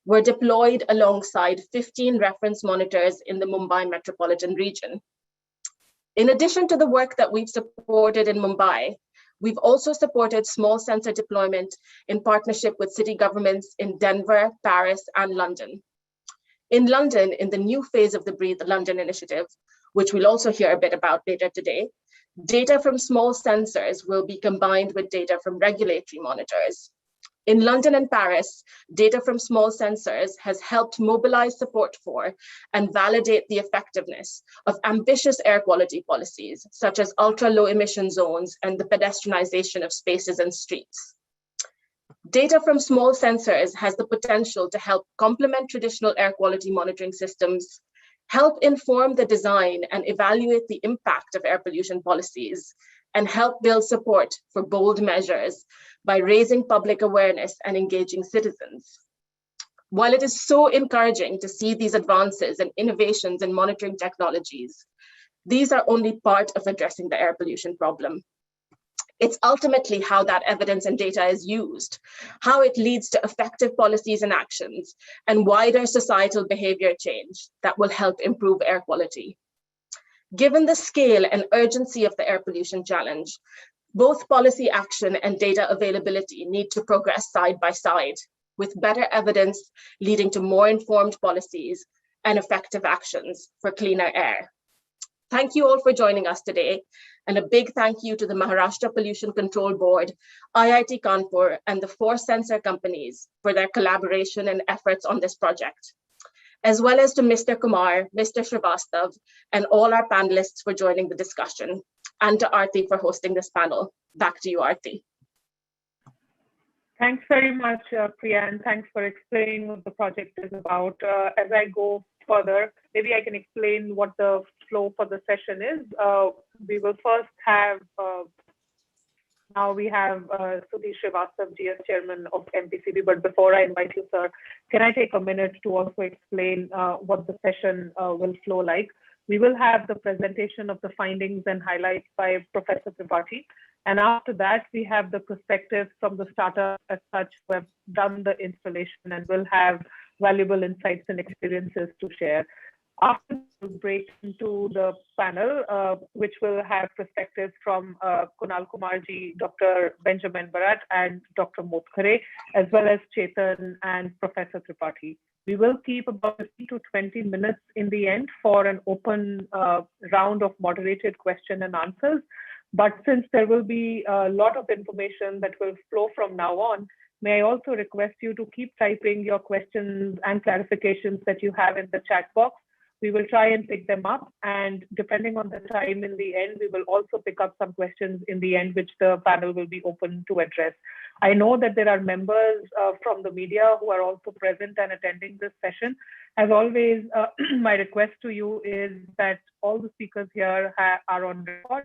were deployed alongside 15 reference monitors in the Mumbai Metropolitan Region. In addition to the work that we've supported in Mumbai, we've also supported small sensor deployment in partnership with city governments in Denver, Paris, and London. In London, in the new phase of the Breathe London initiative, which we'll also hear a bit about later today, data from small sensors will be combined with data from regulatory monitors. In London and Paris, data from small sensors has helped mobilize support for and validate the effectiveness of ambitious air quality policies, such as ultra-low emission zones and the pedestrianization of spaces and streets. Data from small sensors has the potential to help complement traditional air quality monitoring systems, help inform the design and evaluate the impact of air pollution policies, and help build support for bold measures by raising public awareness and engaging citizens. While it is so encouraging to see these advances and innovations in monitoring technologies, these are only part of addressing the air pollution problem. It's ultimately how that evidence and data is used, how it leads to effective policies and actions, and wider societal behavior change that will help improve air quality. Given the scale and urgency of the air pollution challenge, both policy action and data availability need to progress side by side, with better evidence leading to more informed policies and effective actions for cleaner air. Thank you all for joining us today, and a big thank you to the Maharashtra Pollution Control Board, IIT Kanpur, and the 4 sensor companies for their collaboration and efforts on this project, as well as to Mr. Kumar, Mr. Srivastav, and all our panelists for joining the discussion, and to Aarti for hosting this panel. Back to you, Aarti. Thanks very much, Priya, and thanks for explaining what the project is about. As I go further, maybe I can explain what the flow for the session is. We will first have, now we have Sudhir Srivastav, GS Chairman of MPCB, but before I invite you, sir, can I take a minute to also explain what the session will flow like? We will have the presentation of the findings and highlights by Professor Tripathi. And after that, we have the perspectives from the startup as such who have done the installation and will have valuable insights and experiences to share. After we'll break into the panel, which will have perspectives from Kunal Kumarji, Dr. Benjamin Barat, and Dr. Motghare, as well as Chetan and Professor Tripathi. We will keep about 15 to 20 minutes in the end for an open round of moderated question and answers. But since there will be a lot of information that will flow from now on, may I also request you to keep typing your questions and clarifications that you have in the chat box. We will try and pick them up, and depending on the time in the end, we will also pick up some questions in the end, which the panel will be open to address. I know that there are members from the media who are also present and attending this session. As always, my request to you is that all the speakers here are on record.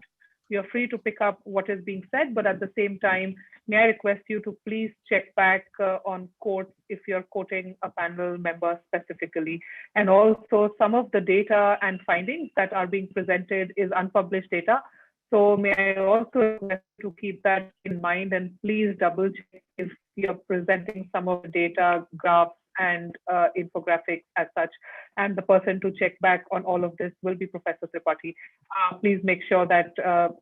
You're free to pick up what is being said, but at the same time, may I request you to please check back on quotes if you're quoting a panel member specifically. And also some of the data and findings that are being presented is unpublished data. So may I also request you to keep that in mind, and please double check if you're presenting some of the data, graphs, and infographics as such. And the person to check back on all of this will be Professor Tripathi. Please make sure that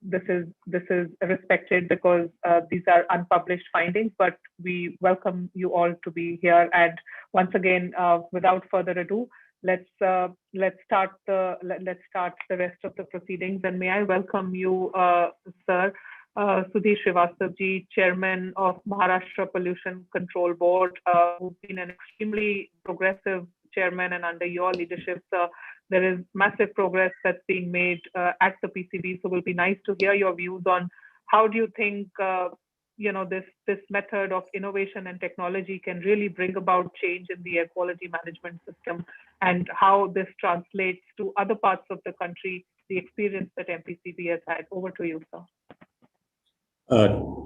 this is respected, because these are unpublished findings, but we welcome you all to be here. And once again, without further ado, let's start the rest of the proceedings. And may I welcome you, sir, Sudhir Srivastav, Chairman of Maharashtra Pollution Control Board, who's been an extremely progressive chairman, and under your leadership, there is massive progress that's being made at the PCB. So it will be nice to hear your views on how do you think this method of innovation and technology can really bring about change in the air quality management system, and how this translates to other parts of the country, the experience that MPCB has had. Over to you, sir.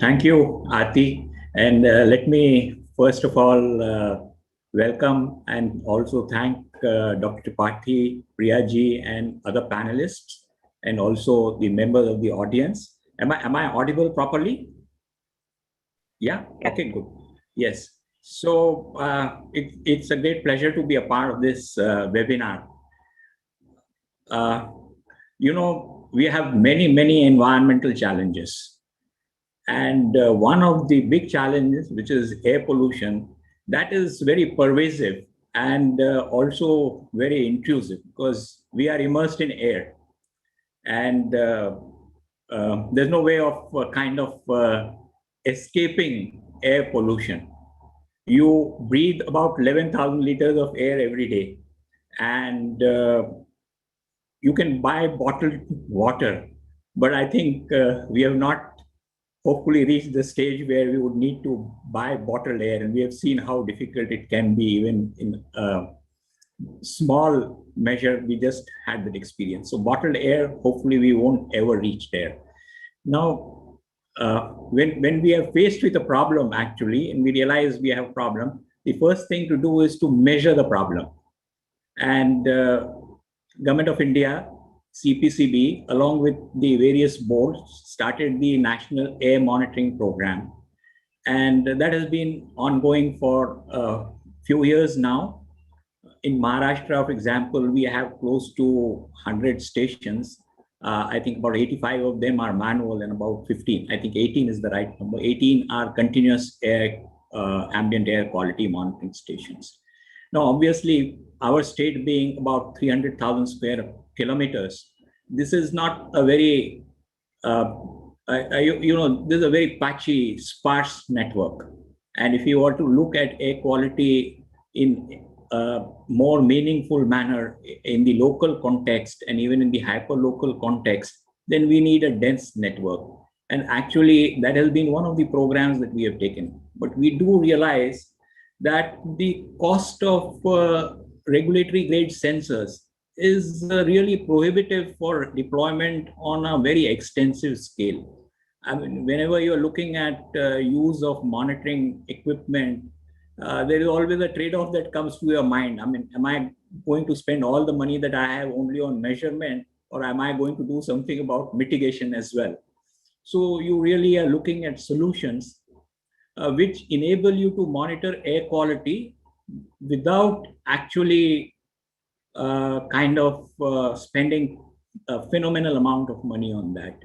Thank you, Aarti. And let me first of all welcome and also thank Dr. Tripathi, Priyaji, and other panelists, and also the members of the audience. Am I audible properly? Yeah? Okay, good. Yes. So it's a great pleasure to be a part of this webinar. We have many environmental challenges. And one of the big challenges, which is air pollution, that is very pervasive and also very intrusive because we are immersed in air. And there's no way of escaping air pollution. You breathe about 11,000 liters of air every day, and you can buy bottled water. But I think we have not hopefully reached the stage where we would need to buy bottled air. And we have seen how difficult it can be even in small measure. We just had that experience. So bottled air, hopefully we won't ever reach there. Now, when we are faced with a problem actually, and we realize we have a problem, the first thing to do is to measure the problem. And Government of India, CPCB, along with the various boards, started the National Air Monitoring Program. And that has been ongoing for a few years now. In Maharashtra, for example, we have close to 100 stations. I think about 85 of them are manual and about 15, I think 18 is the right number, 18 are continuous air, ambient air quality monitoring stations. Now, obviously, our state being about 300,000 square kilometers, this is not a very, this is a very patchy, sparse network. And if you were to look at air quality in a more meaningful manner in the local context and even in the hyper-local context, then we need a dense network. And actually, that has been one of the programs that we have taken. But we do realize that the cost of regulatory grade sensors is really prohibitive for deployment on a very extensive scale. I mean, whenever you're looking at use of monitoring equipment, there is always a trade-off that comes to your mind. I mean, am I going to spend all the money that I have only on measurement, or am I going to do something about mitigation as well? So you really are looking at solutions which enable you to monitor air quality without actually spending a phenomenal amount of money on that.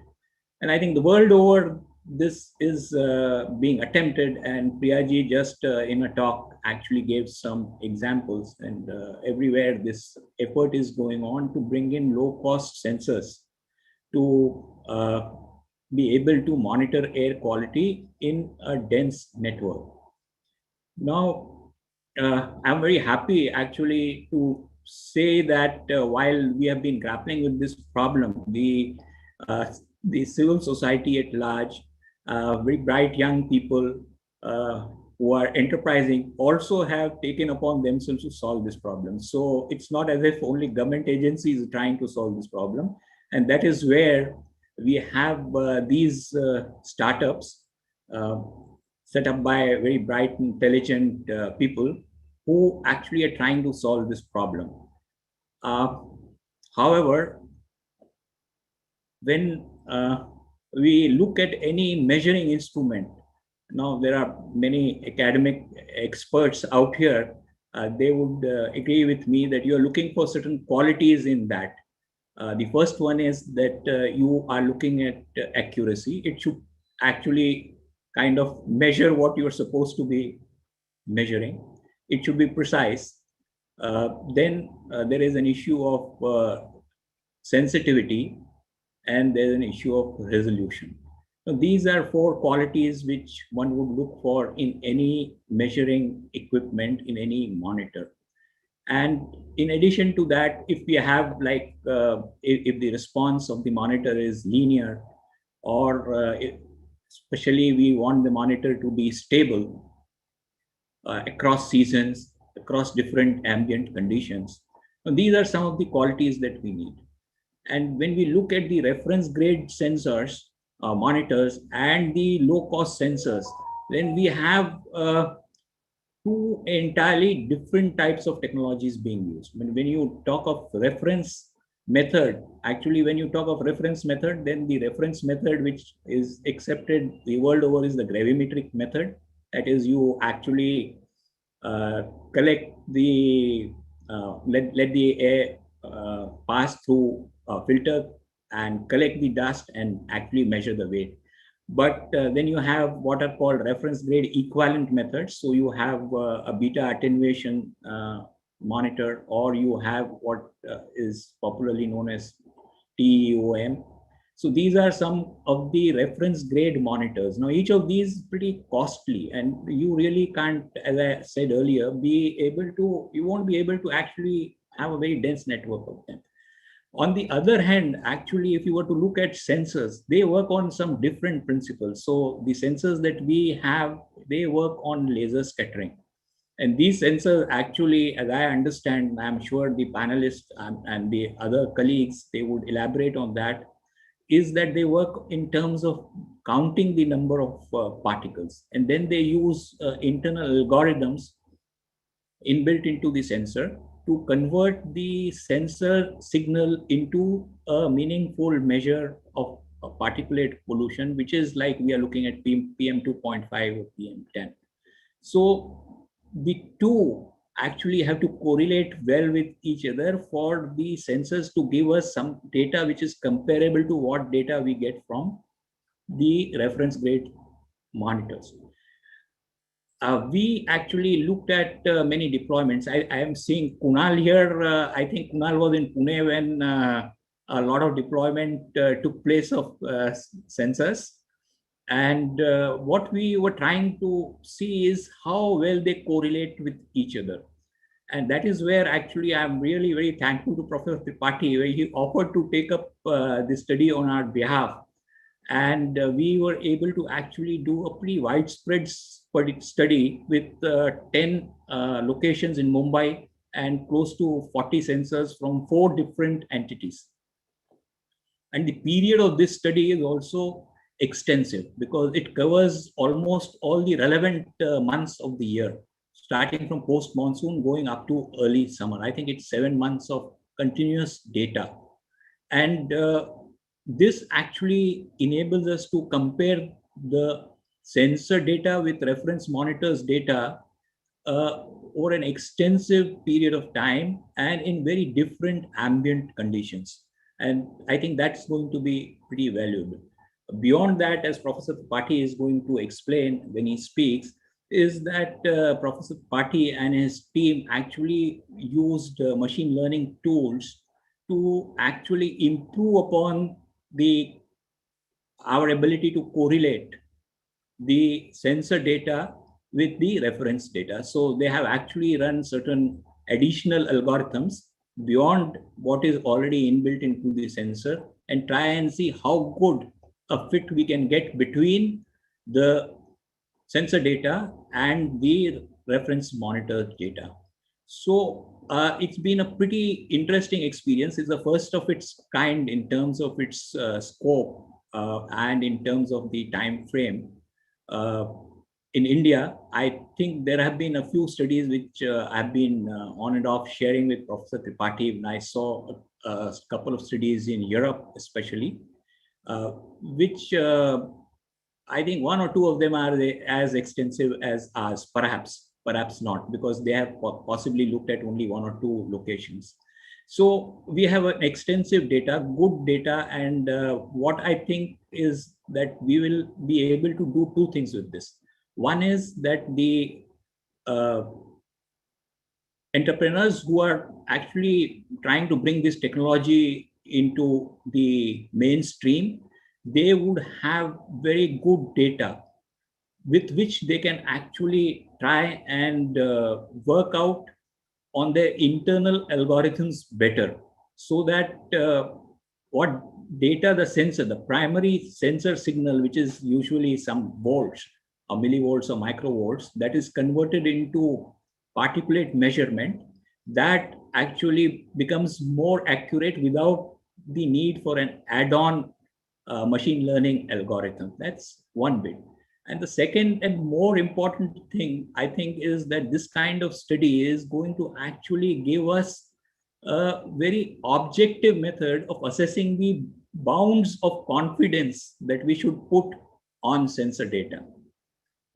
And I think the world over, this is being attempted, and Priyaji just in a talk actually gave some examples, and everywhere this effort is going on to bring in low-cost sensors to be able to monitor air quality in a dense network. Now, I'm very happy actually to say that while we have been grappling with this problem, the civil society at large, very bright young people who are enterprising also have taken upon themselves to solve this problem. So it's not as if only government agencies are trying to solve this problem. And that is where we have these startups set up by very bright, intelligent people who actually are trying to solve this problem. However, when we look at any measuring instrument, now there are many academic experts out here, they would agree with me that you're looking for certain qualities in that. The first one is that you are looking at accuracy. It should actually kind of measure what you're supposed to be measuring. It should be precise. Then there is an issue of sensitivity, and there's an issue of resolution. So these are four qualities which one would look for in any measuring equipment, in any monitor. And in addition to that, if we have if the response of the monitor is linear, or especially we want the monitor to be stable across seasons, across different ambient conditions. So these are some of the qualities that we need. And when we look at the reference grade sensors, monitors, and the low cost sensors, then we have two entirely different types of technologies being used. When you talk of reference method, actually when you talk of reference method, then the reference method which is accepted the world over is the gravimetric method. That is, you actually collect the, let the air pass through a filter and collect the dust and actually measure the weight. But then you have what are called reference grade equivalent methods. So you have a beta attenuation monitor, or you have what is popularly known as TEOM. So these are some of the reference grade monitors. Now, each of these is pretty costly, and you really can't, as I said earlier, you won't be able to actually have a very dense network of them. On the other hand, actually, if you were to look at sensors, they work on some different principles. So the sensors that we have, they work on laser scattering. And these sensors actually, as I understand, I'm sure the panelists and the other colleagues, they would elaborate on that, is that they work in terms of counting the number of particles. And then they use internal algorithms inbuilt into the sensor to convert the sensor signal into a meaningful measure of particulate pollution, which is like we are looking at PM 2.5 or PM 10. So the two actually have to correlate well with each other for the sensors to give us some data which is comparable to what data we get from the reference grade monitors. We actually looked at many deployments. I am seeing Kunal here. I think Kunal was in Pune when a lot of deployment took place of sensors. And what we were trying to see is how well they correlate with each other. And that is where actually I'm really very thankful to Professor Tripathi, where he offered to take up this study on our behalf. And we were able to actually do a pretty widespread study with 10 locations in Mumbai and close to 40 sensors from 4 different entities. And the period of this study is also extensive because it covers almost all the relevant months of the year, starting from post-monsoon going up to early summer. I think it's 7 months of continuous data. And this actually enables us to compare the sensor data with reference monitors data over an extensive period of time and in very different ambient conditions. And I think that's going to be pretty valuable. Beyond that, as Professor Tripathi is going to explain when he speaks, is that Professor Tripathi and his team actually used machine learning tools to actually improve upon our ability to correlate the sensor data with the reference data. So they have actually run certain additional algorithms beyond what is already inbuilt into the sensor and try and see how good a fit we can get between the sensor data and the reference monitor data. So it's been a pretty interesting experience. It's the first of its kind in terms of its scope and in terms of the time frame. In India, I think there have been a few studies which I've been on and off sharing with Professor Tripathi, and I saw a couple of studies in Europe especially, which I think 1 or 2 of them are as extensive as ours, perhaps not, because they have possibly looked at only 1 or 2 locations. So we have an extensive data, good data, and what I think is that we will be able to do 2 things with this. One is that the entrepreneurs who are actually trying to bring this technology into the mainstream, they would have very good data with which they can actually try and work out on their internal algorithms better, so that what data the sensor, the primary sensor signal, which is usually some volts or millivolts or microvolts, that is converted into particulate measurement, that actually becomes more accurate without the need for an add-on machine learning algorithm. That's one bit. And the second and more important thing, I think, is that this kind of study is going to actually give us a very objective method of assessing the bounds of confidence that we should put on sensor data.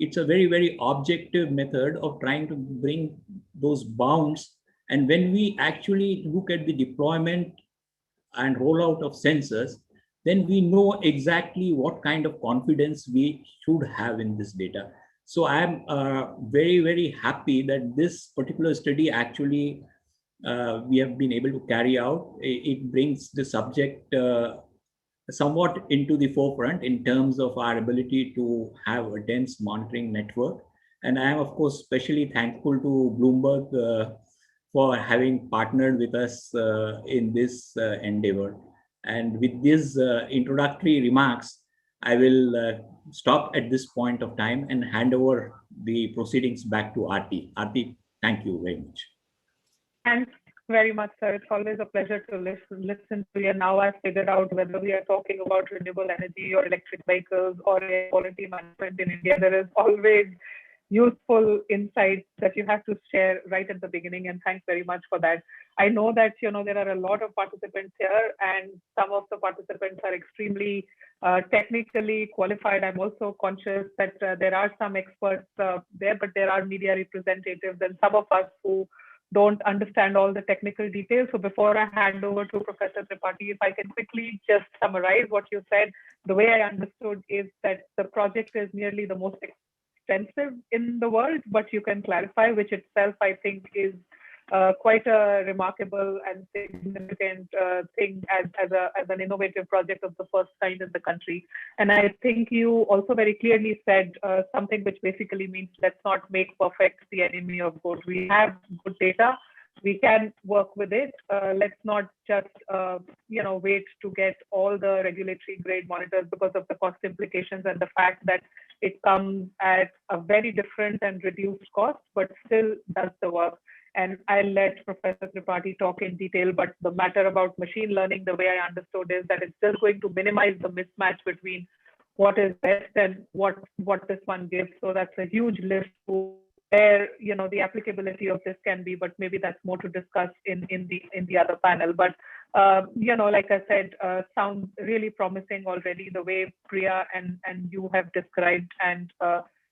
it's a very, very objective method of trying to bring those bounds. And when we actually look at the deployment and rollout of sensors, then we know exactly what kind of confidence we should have in this data. So I'm very, very happy that this particular study actually we have been able to carry out. It brings the subject somewhat into the forefront in terms of our ability to have a dense monitoring network. And I am, of course, especially thankful to Bloomberg for having partnered with us in this endeavor. And with these introductory remarks, I will stop at this point of time and hand over the proceedings back to Aarti. Aarti, thank you very much. Thanks very much, sir. It's always a pleasure to listen to you. Now I've figured out whether we are talking about renewable energy or electric vehicles or air quality management in India, there is always useful insights that you have to share right at the beginning, and thanks very much for that. I know that there are a lot of participants here, and some of the participants are extremely technically qualified. I'm also conscious that there are some experts there, but there are media representatives and some of us who don't understand all the technical details. So before I hand over to Professor Tripathi, if I can quickly just summarize what you said, the way I understood is that the project is nearly the most extensive in the world, but you can clarify, which itself I think is quite a remarkable and significant thing as an innovative project of the first kind in the country. And I think you also very clearly said something which basically means let's not make perfect the enemy of good. We have good data. We can work with it. Let's not just wait to get all the regulatory grade monitors because of the cost implications and the fact that it comes at a very different and reduced cost, but still does the work. And I'll let Professor Tripathi talk in detail, but the matter about machine learning, the way I understood is that it's just going to minimize the mismatch between what is best and what this one gives. So that's a huge list where the applicability of this can be, but maybe that's more to discuss in the other panel. But like I said, sounds really promising already the way Priya and you have described, and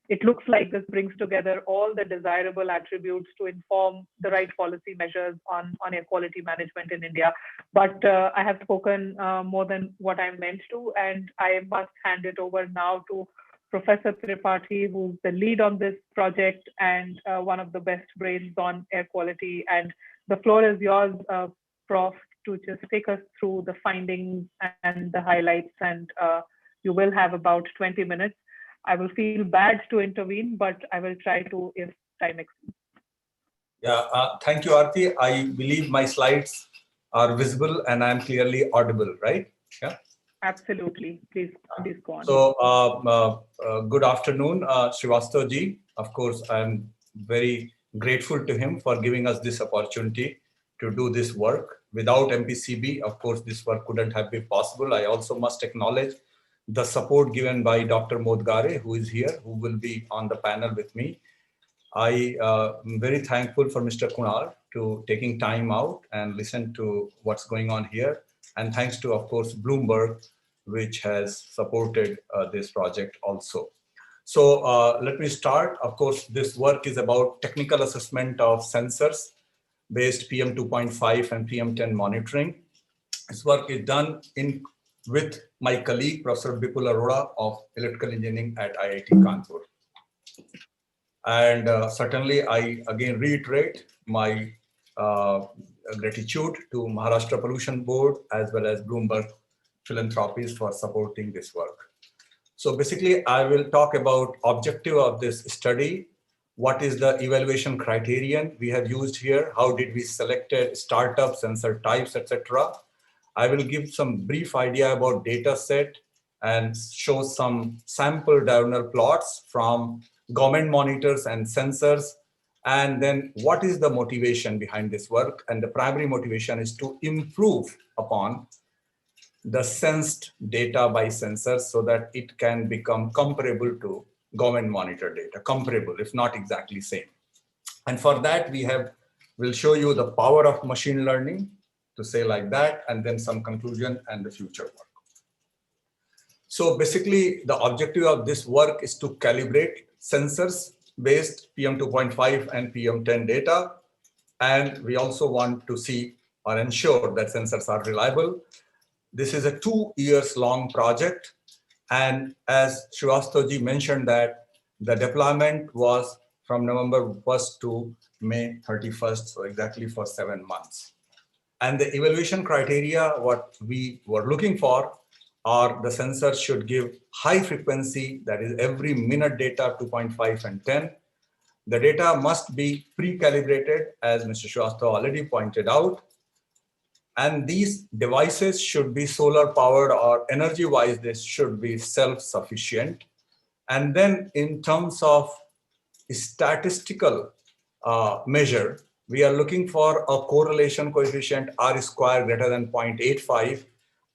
it looks like this brings together all the desirable attributes to inform the right policy measures on air quality management in India. But I have spoken more than what I meant to, and I must hand it over now to Professor Tripathi, who's the lead on this project and one of the best brains on air quality. And the floor is yours, Prof, to just take us through the findings and the highlights. And you will have about 20 minutes. I will feel bad to intervene, but I will try to if time exceeds. Yeah, thank you, Aarti. I believe my slides are visible and I'm clearly audible, right? Yeah. Absolutely. Please go on. So, good afternoon, Srivastav ji. Of course, I'm very grateful to him for giving us this opportunity to do this work. Without MPCB, of course, this work couldn't have been possible. I also must acknowledge the support given by Dr. Motghare, who is here, who will be on the panel with me. I am very thankful for Mr. Kunal to taking time out and listen to what's going on here. And thanks to, of course, Bloomberg, which has supported this project also. So let me start. Of course, this work is about technical assessment of sensors based PM 2.5 and PM 10 monitoring. This work is done with my colleague, Professor Bipul Arora of Electrical Engineering at IIT Kanpur. And certainly, I again reiterate my gratitude to Maharashtra Pollution Board as well as Bloomberg Philanthropies for supporting this work. So basically, I will talk about objective of this study. What is the evaluation criterion we have used here? How did we select startups, sensor types, etc.? I will give some brief idea about data set and show some sample diagonal plots from government monitors and sensors. And then what is the motivation behind this work? And the primary motivation is to improve upon the sensed data by sensors so that it can become comparable to government monitor data, comparable, if not exactly same. And for that, we'll show you the power of machine learning, to say like that, and then some conclusion and the future work. So basically, the objective of this work is to calibrate sensors based PM 2.5 and PM 10 data. And we also want to see or ensure that sensors are reliable. This is a 2 years long project. And as Srivastava mentioned that the deployment was from November 1st to May 31st, so exactly for 7 months. And the evaluation criteria, what we were looking for are the sensors should give high frequency, that is every minute data 2.5 and 10. The data must be pre-calibrated, as Mr. Srivastava already pointed out. And these devices should be solar powered, or energy wise, they should be self-sufficient. And then in terms of statistical measure, we are looking for a correlation coefficient R square greater than 0.85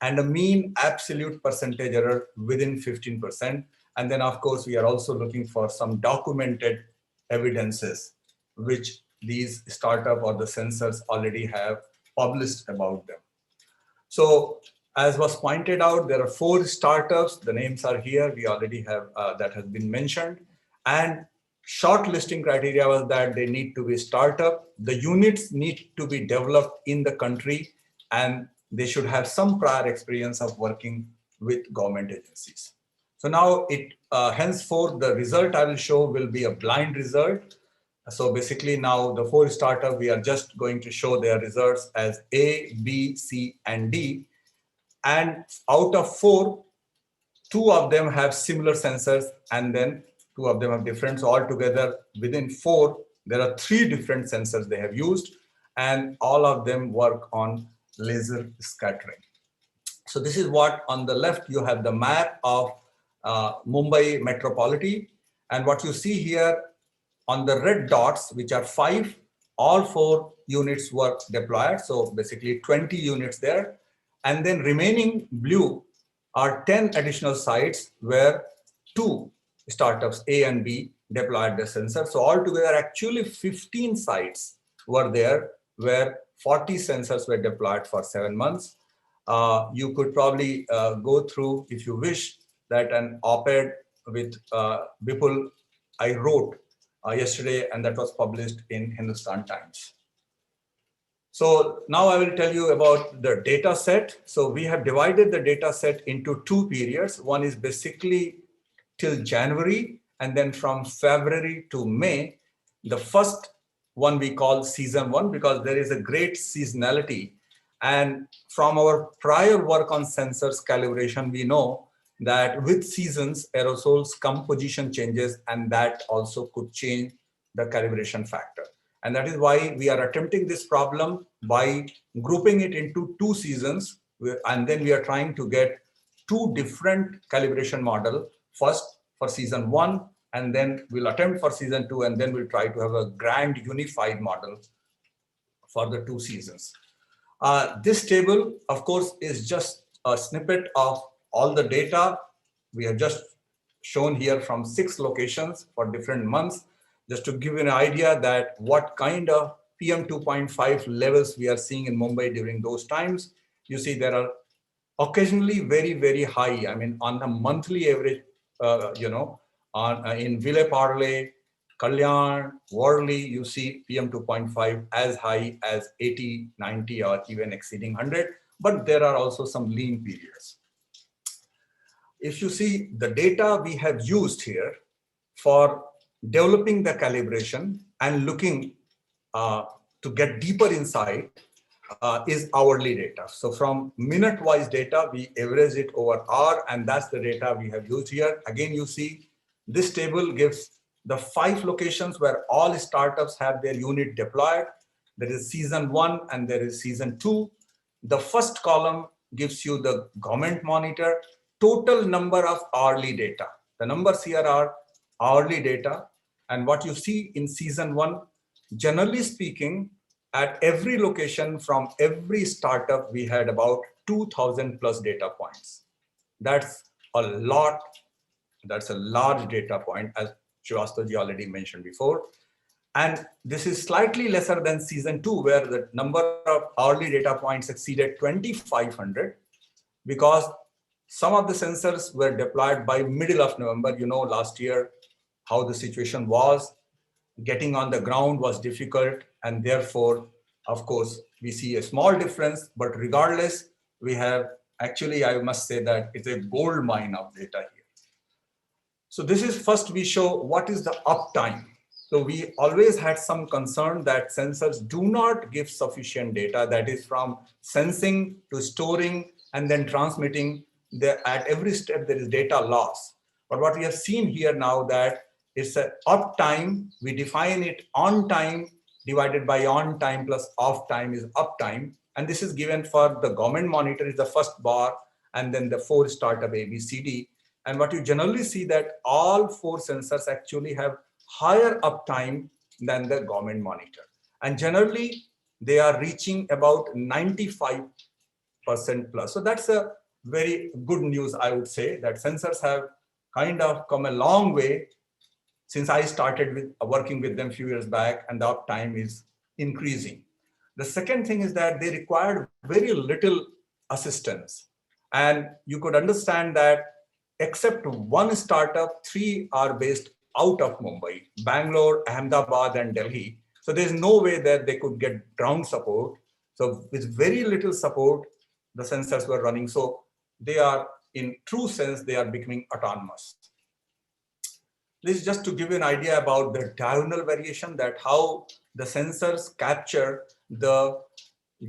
and a mean absolute percentage error within 15%. And then of course, we are also looking for some documented evidences which these startup or the sensors already have published about them. So as was pointed out, there are 4 startups. The names are here. We already have that has been mentioned. And shortlisting criteria was that they need to be startup. The units need to be developed in the country, and they should have some prior experience of working with government agencies. So now henceforth, the result I will show will be a blind result. So basically now the 4 startups, we are just going to show their results as A, B, C, and D. And out of 4, 2 of them have similar sensors, and then 2 of them have different. So altogether within 4, there are 3 different sensors they have used, and all of them work on laser scattering. So this is what on the left, you have the map of Mumbai Metropolitan. And what you see here on the red dots, which are 5, all 4 units were deployed. So basically 20 units there. And then remaining blue are 10 additional sites where 2 startups, A and B, deployed the sensor. So altogether, actually 15 sites were there where 40 sensors were deployed for 7 months. You could probably go through, if you wish, that an op-ed with Vipul I wrote yesterday, and that was published in Hindustan Times. So now I will tell you about the data set. So we have divided the data set into 2 periods. One is basically till January, and then from February to May. The first one we call season 1, because there is a great seasonality. And from our prior work on sensors calibration, we know that with seasons, aerosols composition changes, and that also could change the calibration factor. And that is why we are attempting this problem by grouping it into 2 seasons. And then we are trying to get 2 different calibration model, first for season 1, and then we'll attempt for season 2, and then we'll try to have a grand unified model for the 2 seasons. This table, of course, is just a snippet of all the data. We have just shown here from 6 locations for different months, just to give you an idea that what kind of PM 2.5 levels we are seeing in Mumbai during those times. You see there are occasionally very, very high. I mean, on a monthly average, in Ville Parle, Kalyan, Worli, you see PM 2.5 as high as 80, 90, or even exceeding 100. But there are also some lean periods. If you see the data we have used here for developing the calibration and looking to get deeper insight is hourly data. So from minute-wise data, we average it over hour, and that's the data we have used here. Again, you see this table gives the 5 locations where all startups have their unit deployed. There is season 1 and there is season 2. The first column gives you the government monitor, total number of hourly data. The numbers here are hourly data. And what you see in season 1, generally speaking, at every location from every startup, we had about 2,000 plus data points. That's a lot. That's a large data point, as Srivastava already mentioned before. And this is slightly lesser than season 2, where the number of hourly data points exceeded 2,500, because some of the sensors were deployed by middle of November. You know, last year, how the situation was. Getting on the ground was difficult, and therefore, of course, we see a small difference, but regardless, we have actually, I must say that it's a gold mine of data here. So this is first we show what is the uptime. So we always had some concern that sensors do not give sufficient data, that is from sensing to storing and then transmitting. At every step there is data loss. But what we have seen here now that it's an uptime, we define it on time divided by on time plus off time is uptime. And this is given for the government monitor is the first bar, and then the 4 startup ABCD. And what you generally see that all 4 sensors actually have higher uptime than the government monitor. And generally, they are reaching about 95% plus. So that's a very good news, I would say, that sensors have kind of come a long way since I started working with them a few years back, and the uptime is increasing. The second thing is that they required very little assistance. And you could understand that except one startup, 3 are based out of Mumbai, Bangalore, Ahmedabad, and Delhi. So there's no way that they could get ground support. So with very little support, the sensors were running. So they are, in true sense, they are becoming autonomous. This is just to give you an idea about the diurnal variation, that how the sensors capture the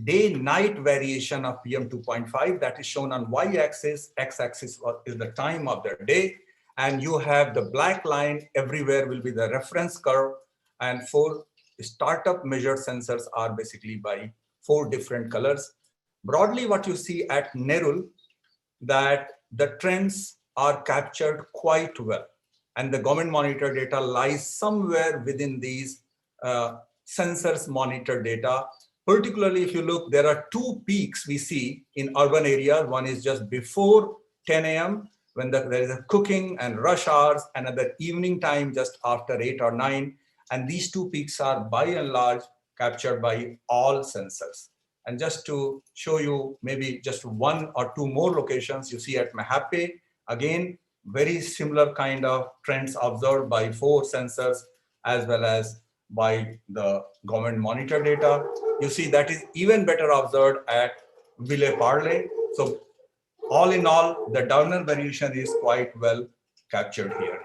day-night variation of PM 2.5 that is shown on y-axis. X-axis is the time of the day. And you have the black line everywhere will be the reference curve. And 4 startup measured sensors are basically by 4 different colors. Broadly, what you see at Nerul, that the trends are captured quite well. And the government monitor data lies somewhere within these sensors monitor data. Particularly, if you look, there are 2 peaks we see in urban areas. One is just before 10 a.m. when there is a cooking and rush hours, another evening time just after 8 or 9. And these 2 peaks are by and large captured by all sensors. And just to show you maybe just 1 or 2 more locations, you see at Mahape, again, very similar kind of trends observed by 4 sensors as well as by the government monitor data. You see that is even better observed at Ville-Parle. So all in all, the diurnal variation is quite well captured here.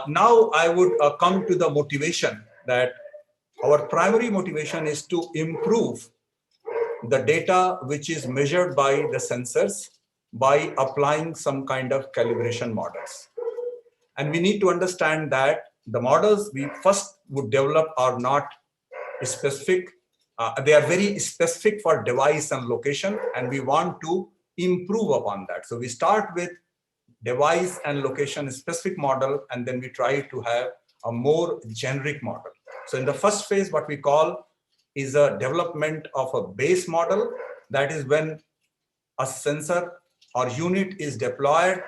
Now I would come to the motivation, that our primary motivation is to improve the data which is measured by the sensors by applying some kind of calibration models. And we need to understand that the models we first would develop are not specific. They are very specific for device and location, and we want to improve upon that. So we start with device and location specific model, and then we try to have a more generic model. So in the first phase, what we call is a development of a base model. That is when a sensor or unit is deployed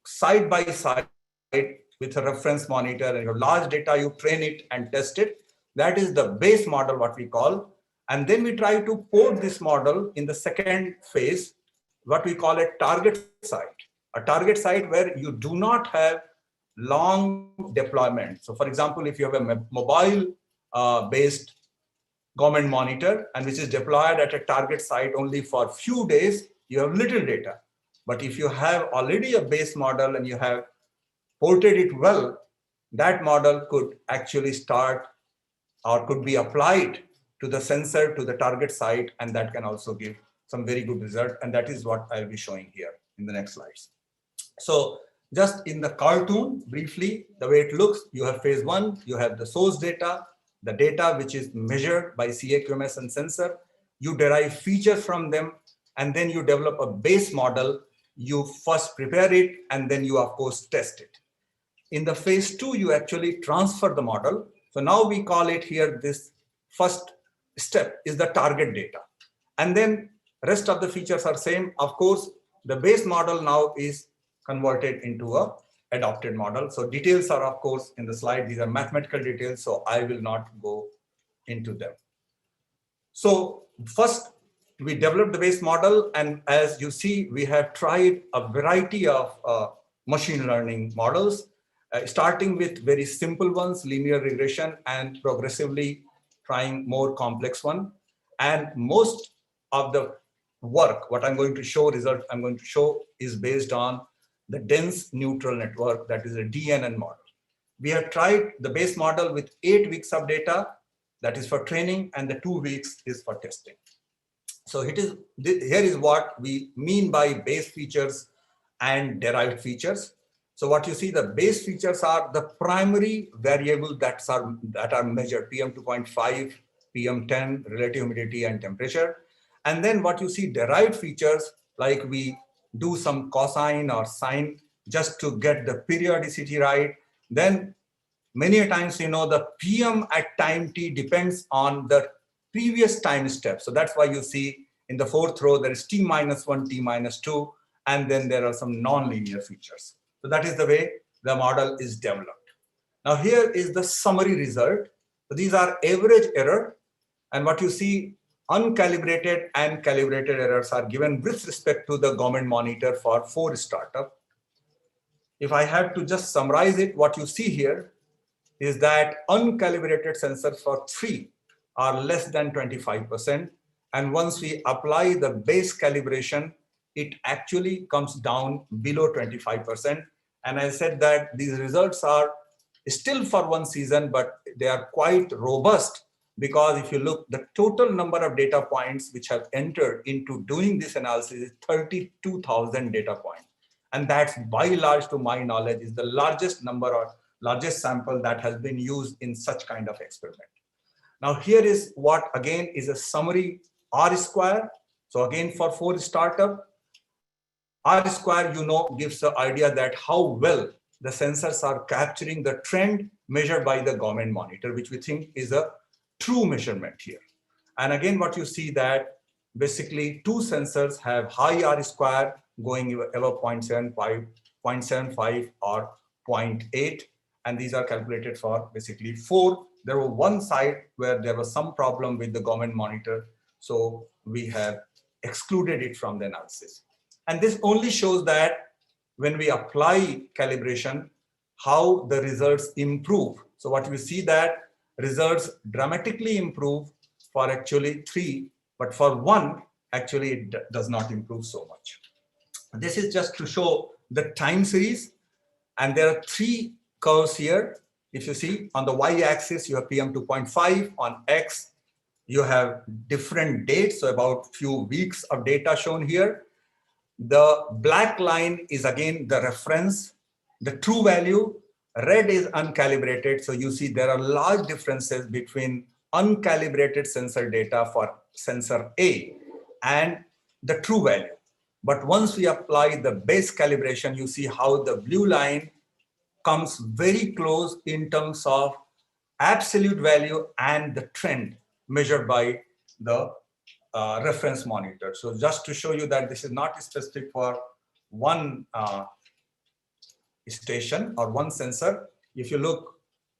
side by side with a reference monitor, and your large data, you train it and test it. That is the base model, what we call. And then we try to port this model in the second phase, what we call a target site. A target site where you do not have long deployment. So for example, if you have a mobile based government monitor and which is deployed at a target site only for a few days, you have little data. But if you have already a base model and you have ported it well, that model could actually start or could be applied to the sensor, to the target site, and that can also give some very good result. And that is what I'll be showing here in the next slides. So just in the cartoon, briefly, the way it looks, you have phase 1, you have the source data, the data which is measured by CAAQMS and sensor. You derive features from them, and then you develop a base model. You first prepare it, and then you, of course, test it. In the phase 2, you actually transfer the model. So now we call it here, this first step is the target data. And then rest of the features are same. Of course, the base model now is converted into a adopted model. So details are, of course, in the slide. These are mathematical details, so I will not go into them. So first, we developed the base model. And as you see, we have tried a variety of machine learning models, starting with very simple ones, linear regression, and progressively trying more complex one. And most of the work, what I'm going to show, result I'm going to show, is based on the dense neural network, that is a DNN model. We have tried the base model with 8 weeks of data, that is for training, and the 2 weeks is for testing. So here is what we mean by base features and derived features. So what you see, the base features are the primary variable that are measured, PM2.5, PM10, relative humidity and temperature. And then what you see, derived features, like we do some cosine or sine just to get the periodicity right. Then many a times, the PM at time t depends on the previous time step. So that's why you see in the 4th row, there is t-1, t-2, and then there are some non-linear features. So that is the way the model is developed. Now here is the summary result. So these are average error, and what you see, uncalibrated and calibrated errors are given with respect to the government monitor for 4 startup. If I have to just summarize it, what you see here is that uncalibrated sensors for 3 are less than 25%. And once we apply the base calibration, it actually comes down below 25%. And I said that these results are still for 1 season, but they are quite robust, because if you look, the total number of data points which have entered into doing this analysis is 32,000 data points. And that's by large, to my knowledge, is the largest number or largest sample that has been used in such kind of experiment. Now here is what again is a summary R square. So again, for 4 startup, R square, gives the idea that how well the sensors are capturing the trend measured by the government monitor, which we think is a true measurement here. And again, what you see that basically 2 sensors have high R square going above 0.75, 0.75 or 0.8. And these are calculated for basically 4. There was one site where there was some problem with the government monitor, so we have excluded it from the analysis. And this only shows that when we apply calibration, how the results improve. So what we see that results dramatically improve for actually 3, but for 1, actually it does not improve so much. This is just to show the time series, and there are 3 curves here. If you see on the y-axis, you have PM2.5. On X, you have different dates, so about few weeks of data shown here. The black line is again the reference, the true value. Red is uncalibrated. So you see there are large differences between uncalibrated sensor data for sensor A and the true value. But once we apply the base calibration, you see how the blue line comes very close in terms of absolute value and the trend measured by the reference monitor. So just to show you that this is not specific for one station or one sensor. If you look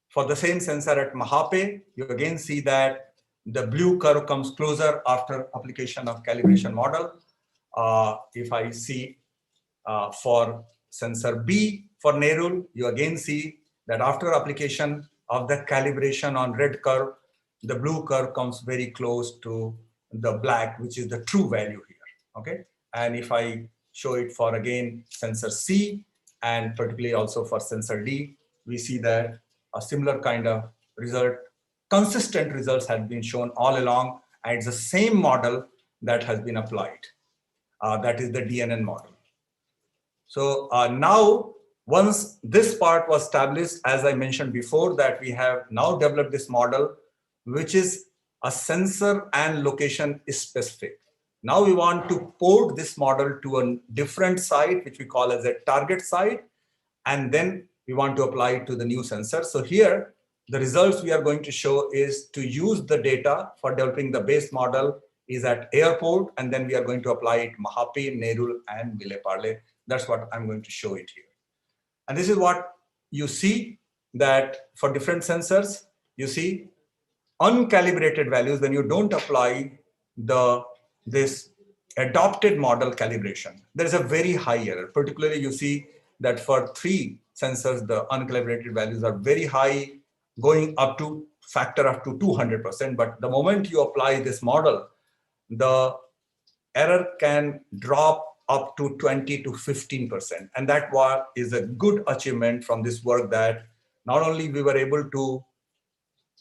for the same sensor at Mahape, you again see that the blue curve comes closer after application of calibration model. If I see for sensor B for Nerul, you again see that after application of the calibration on red curve, the blue curve comes very close to the black, which is the true value here. Okay. And if I show it for again sensor C and particularly also for sensor D, we see that a similar kind of result, consistent results have been shown all along, and it's the same model that has been applied. That is the DNN model. So now, once this part was established, as I mentioned before, that we have now developed this model, which is a sensor and location specific. Now we want to port this model to a different site, which we call as a target site, and then we want to apply it to the new sensor. So here, the results we are going to show is to use the data for developing the base model is at airport, and then we are going to apply it Mahape, Nerul, and Vile-Parle. That's what I'm going to show it here. And this is what you see, that for different sensors, you see uncalibrated values when you don't apply this adopted model calibration. There is a very high error. Particularly, you see that for 3 sensors, the uncalibrated values are very high, going up to factor up to 200%. But the moment you apply this model, the error can drop up to 20 to 15%. And that is a good achievement from this work, that not only we were able to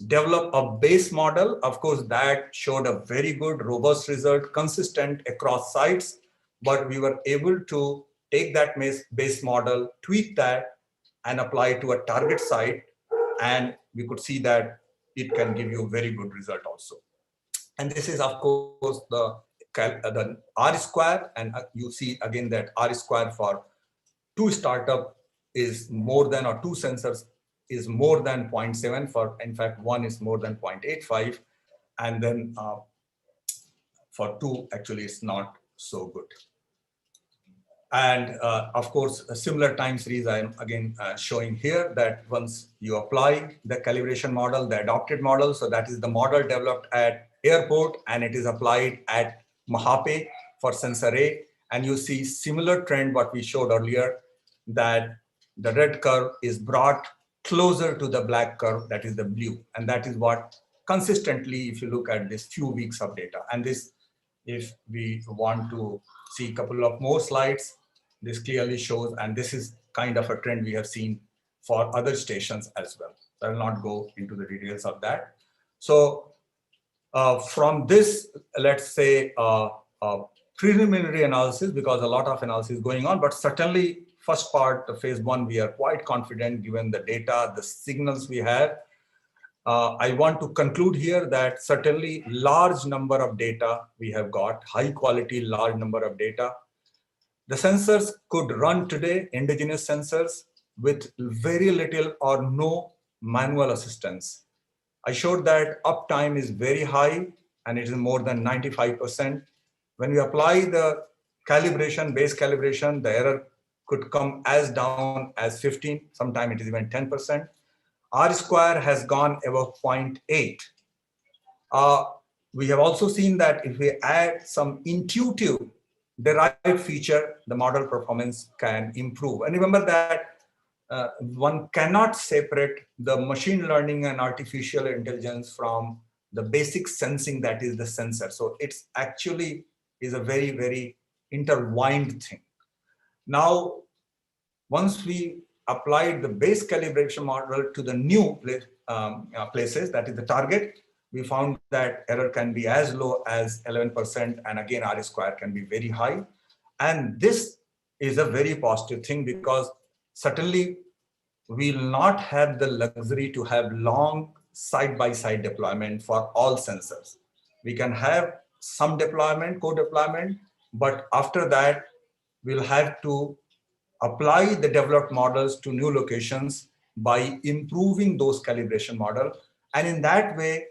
develop a base model, of course, that showed a very good, robust result, consistent across sites, but we were able to take that base model, tweak that, and apply it to a target site, and we could see that it can give you a very good result also. And this is, of course, the R square, and you see again that R square for 2 startup is more than, or 2 sensors is more than 0.7. For, in fact, 1 is more than 0.85, and then for 2 actually it's not so good. And of course, a similar time series I am again showing here, that once you apply the calibration model, the adopted model, so that is the model developed at airport, and it is applied at Mahape for sensor A, and you see similar trend what we showed earlier, that the red curve is brought closer to the black curve, that is the blue, and that is what consistently, if you look at this few weeks of data. And this, if we want to see a couple of more slides, this clearly shows, and this is kind of a trend we have seen for other stations as well. I will not go into the details of that. So from this, let's say preliminary analysis, because a lot of analysis is going on, but certainly first part, the phase 1, we are quite confident given the data, the signals we have. I want to conclude here that certainly large number of data we have got, high quality, large number of data. The sensors could run today, indigenous sensors, with very little or no manual assistance. I showed that uptime is very high, and it is more than 95%. When we apply the calibration, base calibration, the error could come as down as 15, sometimes it is even 10%. R square has gone above 0.8. We have also seen that if we add some intuitive derived feature, the model performance can improve. And remember that one cannot separate the machine learning and artificial intelligence from the basic sensing, that is the sensor. So it's actually is a very, very intertwined thing. Now, once we applied the base calibration model to the new places, that is the target, we found that error can be as low as 11%, and again R square can be very high. And this is a very positive thing, because certainly we will not have the luxury to have long side-by-side deployment for all sensors. We can have some deployment, co-deployment, but after that we'll have to apply the developed models to new locations by improving those calibration models. And in that way,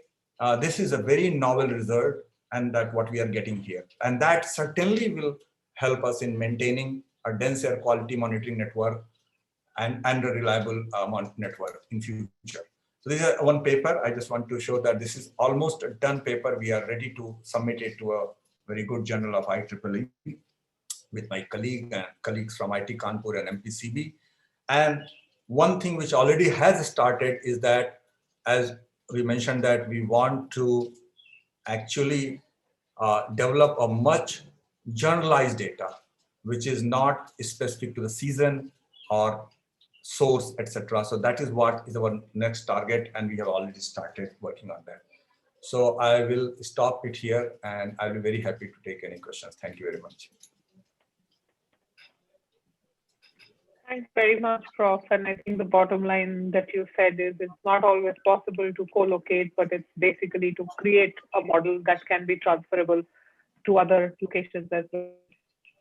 this is a very novel result, and that what we are getting here. And that certainly will help us in maintaining a dense air quality monitoring network and a reliable network in future. So this is one paper. I just want to show that this is almost a done paper. We are ready to submit it to a very good journal of IEEE with my colleagues from IIT Kanpur and MPCB. And one thing which already has started is that, as we mentioned, that we want to actually develop a much generalized data, which is not specific to the season or source, etc. So that is what is our next target, and we have already started working on that. So I will stop it here, and I'll be very happy to take any questions. Thank you very much. Thanks very much, Prof. And I think the bottom line that you said is it's not always possible to co-locate, but it's basically to create a model that can be transferable to other locations as well.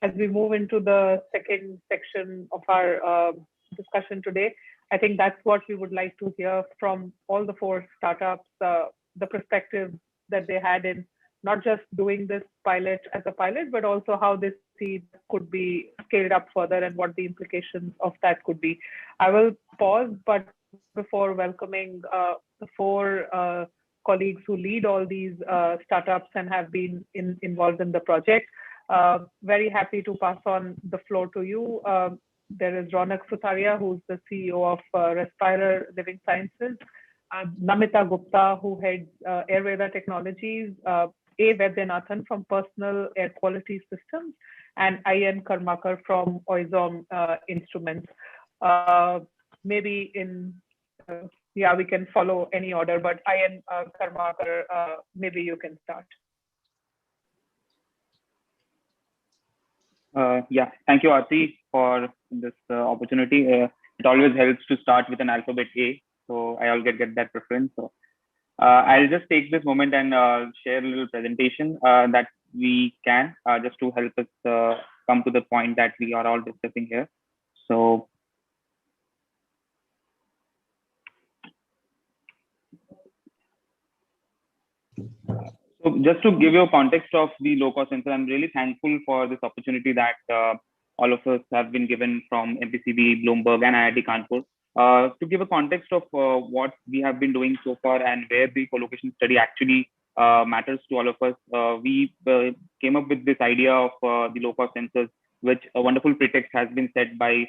As we move into the second section of our discussion today, I think that's what we would like to hear from all the 4 startups, the perspective that they had in not just doing this pilot as a pilot, but also how this seed could be scaled up further and what the implications of that could be. I will pause, but before welcoming the 4 colleagues who lead all these startups and have been involved in the project, very happy to pass on the floor to you. There is Ronak Sutaria, who's the CEO of Respirer Living Sciences, Namita Gupta, who heads Airveda Technologies, A. Vaidyanathan from Personal Air Quality Systems, and I.N. Karmakar from Oizom Instruments. Maybe in, we can follow any order, but I.N. Karmakar, maybe you can start. Thank you, Aarti, for this opportunity. It always helps to start with an alphabet A, so I always get that preference. So I'll just take this moment and share a little presentation that we can just to help us come to the point that we are all discussing here. So just to give you a context of the low-cost sensor, I'm really thankful for this opportunity that all of us have been given from MPCB, Bloomberg, and IIT Kanpur. To give a context of what we have been doing so far and where the co-location study actually matters to all of us, we came up with this idea of the low-cost sensors, which a wonderful pretext has been set by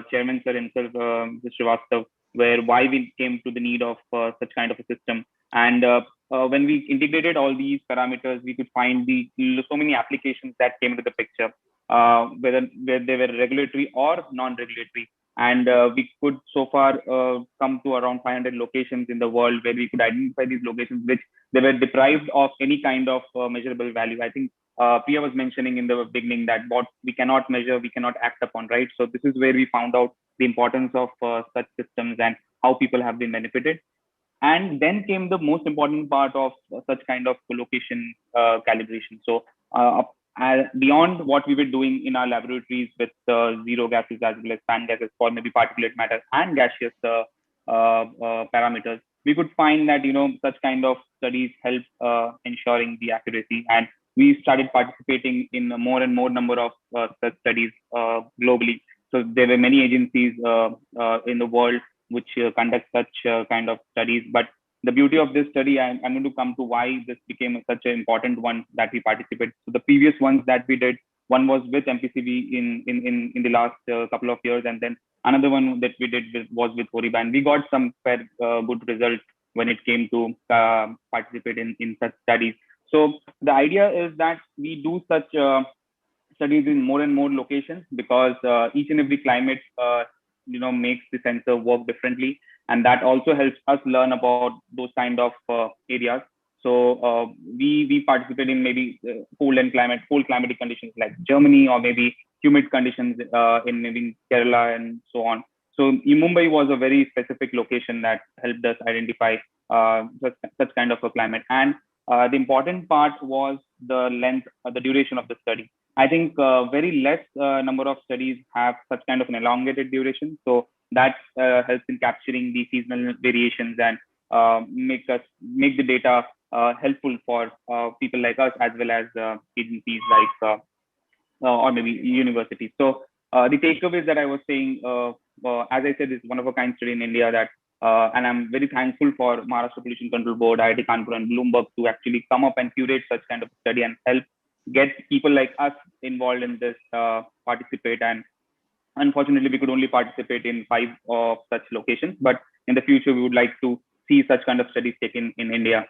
Chairman Sir himself, Mr. Srivastav, where why we came to the need of such kind of a system. And when we integrated all these parameters, we could find so many applications that came into the picture, whether they were regulatory or non-regulatory. And we could so far come to around 500 locations in the world where we could identify these locations which they were deprived of any kind of measurable value. I think Priya was mentioning in the beginning that what we cannot measure, we cannot act upon, right? So this is where we found out the importance of such systems and how people have been benefited. And then came the most important part of such kind of collocation calibration. So beyond what we were doing in our laboratories with zero gases as well as fan gases for maybe particulate matter and gaseous parameters, we could find that such kind of studies help ensuring the accuracy. And we started participating in a more and more number of such studies globally. So there were many agencies in the world which conduct such kind of studies. But the beauty of this study, I'm going to come to why this became such an important one that we participated. So the previous ones that we did, one was with MPCB in the last couple of years, and then another one that we did was with Horiba. And we got some fair good results when it came to participate in such studies. So the idea is that we do such studies in more and more locations because each and every climate makes the sensor work differently, and that also helps us learn about those kind of areas. So we participate in maybe cold climatic conditions like Germany, or maybe humid conditions in maybe Kerala and so on. So Mumbai was a very specific location that helped us identify such kind of a climate. And the important part was the length, the duration of the study. I think very less number of studies have such kind of an elongated duration. So that helps in capturing the seasonal variations and make the data helpful for people like us as well as agencies like or maybe universities. So the takeaways that I was saying, as I said, is one of a kind study in India that, and I'm very thankful for Maharashtra Pollution Control Board, IIT Kanpur, and Bloomberg to actually come up and curate such kind of study and help get people like us involved in this, participate. And unfortunately, we could only participate in 5 of such locations, but in the future, we would like to see such kind of studies taken in India.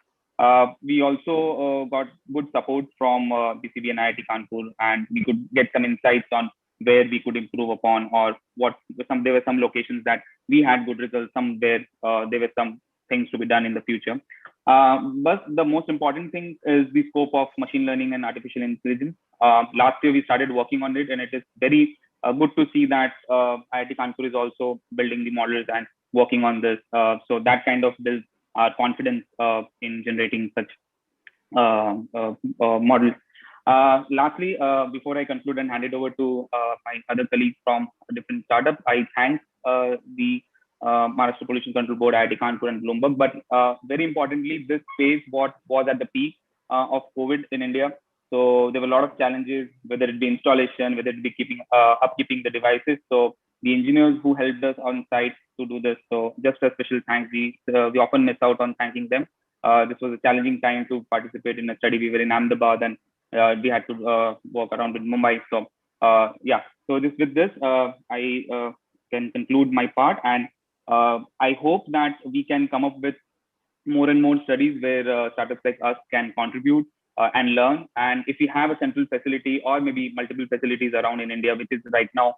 We also got good support from BCB and IIT Kanpur, and we could get some insights on where we could improve upon, or there were some locations that we had good results, some where there were some things to be done in the future. But the most important thing is the scope of machine learning and artificial intelligence. Last year, we started working on it, and it is very good to see that IIT Kanpur is also building the models and working on this. So that kind of builds our confidence in generating such models. Lastly, before I conclude and hand it over to my other colleagues from a different startup, I thank the Maharashtra Pollution Control Board, IIT Kanpur, and Bloomberg. But very importantly, this phase was at the peak of COVID in India. So there were a lot of challenges, whether it be installation, whether it be upkeeping the devices. So the engineers who helped us on site to do this. So just a special thanks. We often miss out on thanking them. This was a challenging time to participate in a study. We were in Ahmedabad, and we had to walk around with Mumbai. So yeah, So with this, I can conclude my part, and I hope that we can come up with more and more studies where startups like us can contribute and learn. And if we have a central facility or maybe multiple facilities around in India, which is right now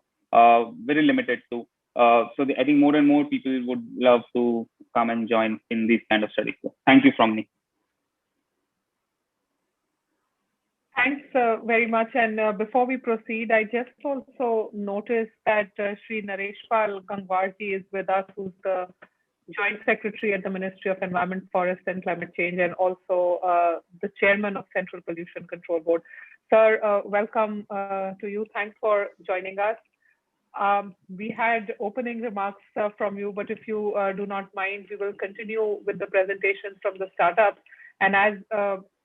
very limited to, I think more and more people would love to come and join in these kind of studies. So thank you from me. Thanks very much. And before we proceed, I just also noticed that Shri Nareshpal Gangwarji is with us, who's the Joint Secretary at the Ministry of Environment, Forest and Climate Change, and also the Chairman of Central Pollution Control Board. Sir, welcome to you. Thanks for joining us. We had opening remarks from you, but if you do not mind, we will continue with the presentations from the startups. And as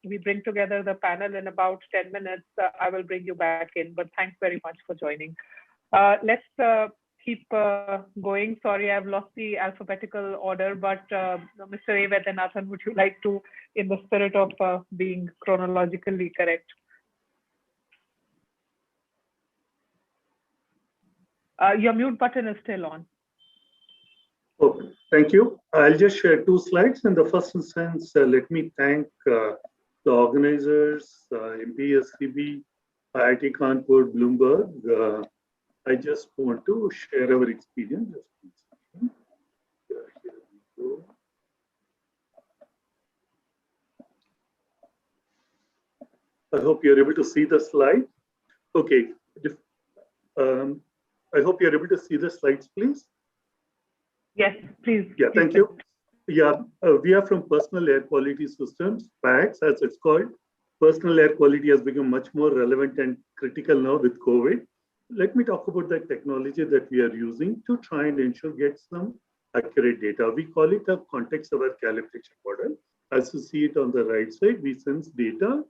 we bring together the panel in about 10 minutes, I will bring you back in, but thanks very much for joining. Let's keep going. Sorry, I've lost the alphabetical order, but Mr. A. Vaidyanathan, would you like to, in the spirit of being chronologically correct? Your mute button is still on. Okay, thank you. I'll just share 2 slides. In the first instance, let me thank the organizers, MPCB, IIT Kanpur, Bloomberg. I just want to share our experience. Here we go. I hope you're able to see the slide. Okay. I hope you're able to see the slides, please. Yes, please. Yeah, thank you. Yeah, we are from Personal Air Quality Systems, PACS, as it's called. Personal air quality has become much more relevant and critical now with COVID. Let me talk about the technology that we are using to try and ensure get some accurate data. We call it a context-aware calibration model. As you see it on the right side, we sense data,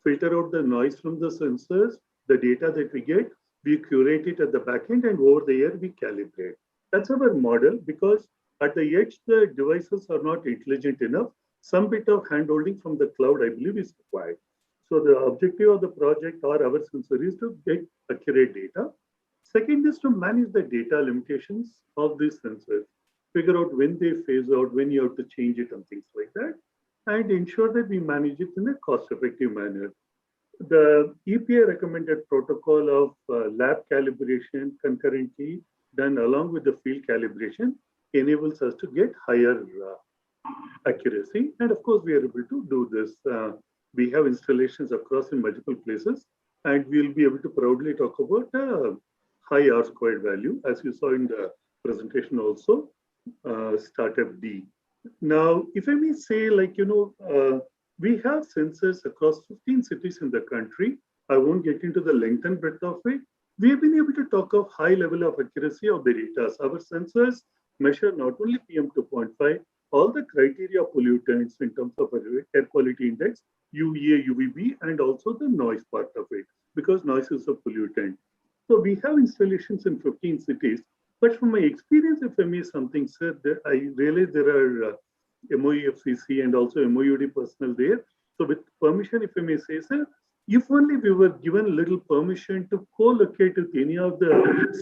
filter out the noise from the sensors, the data that we get, we curate it at the back end, and over the air, we calibrate. That's our model, because at the edge, the devices are not intelligent enough. Some bit of handholding from the cloud, I believe, is required. So the objective of the project or our sensor is to get accurate data. Second is to manage the data limitations of these sensors, figure out when they phase out, when you have to change it and things like that, and ensure that we manage it in a cost-effective manner. The EPA recommended protocol of lab calibration concurrently done along with the field calibration enables us to get higher accuracy. And of course, we are able to do this. We have installations across in multiple places, and we'll be able to proudly talk about high R squared value, as you saw in the presentation also, startup D. Now, if I may say, like, we have sensors across 15 cities in the country. I won't get into the length and breadth of it. We have been able to talk of high level of accuracy of the data. Our sensors measure not only PM2.5, all the criteria of pollutants in terms of air quality index, UVA, UVB, and also the noise part of it, because noise is a pollutant. So we have installations in 15 cities. But from my experience, if I may something, sir, I realize there are MOEFCC and also MOUD personnel there. So with permission, if I may say, sir, if only we were given a little permission to co-locate with any of the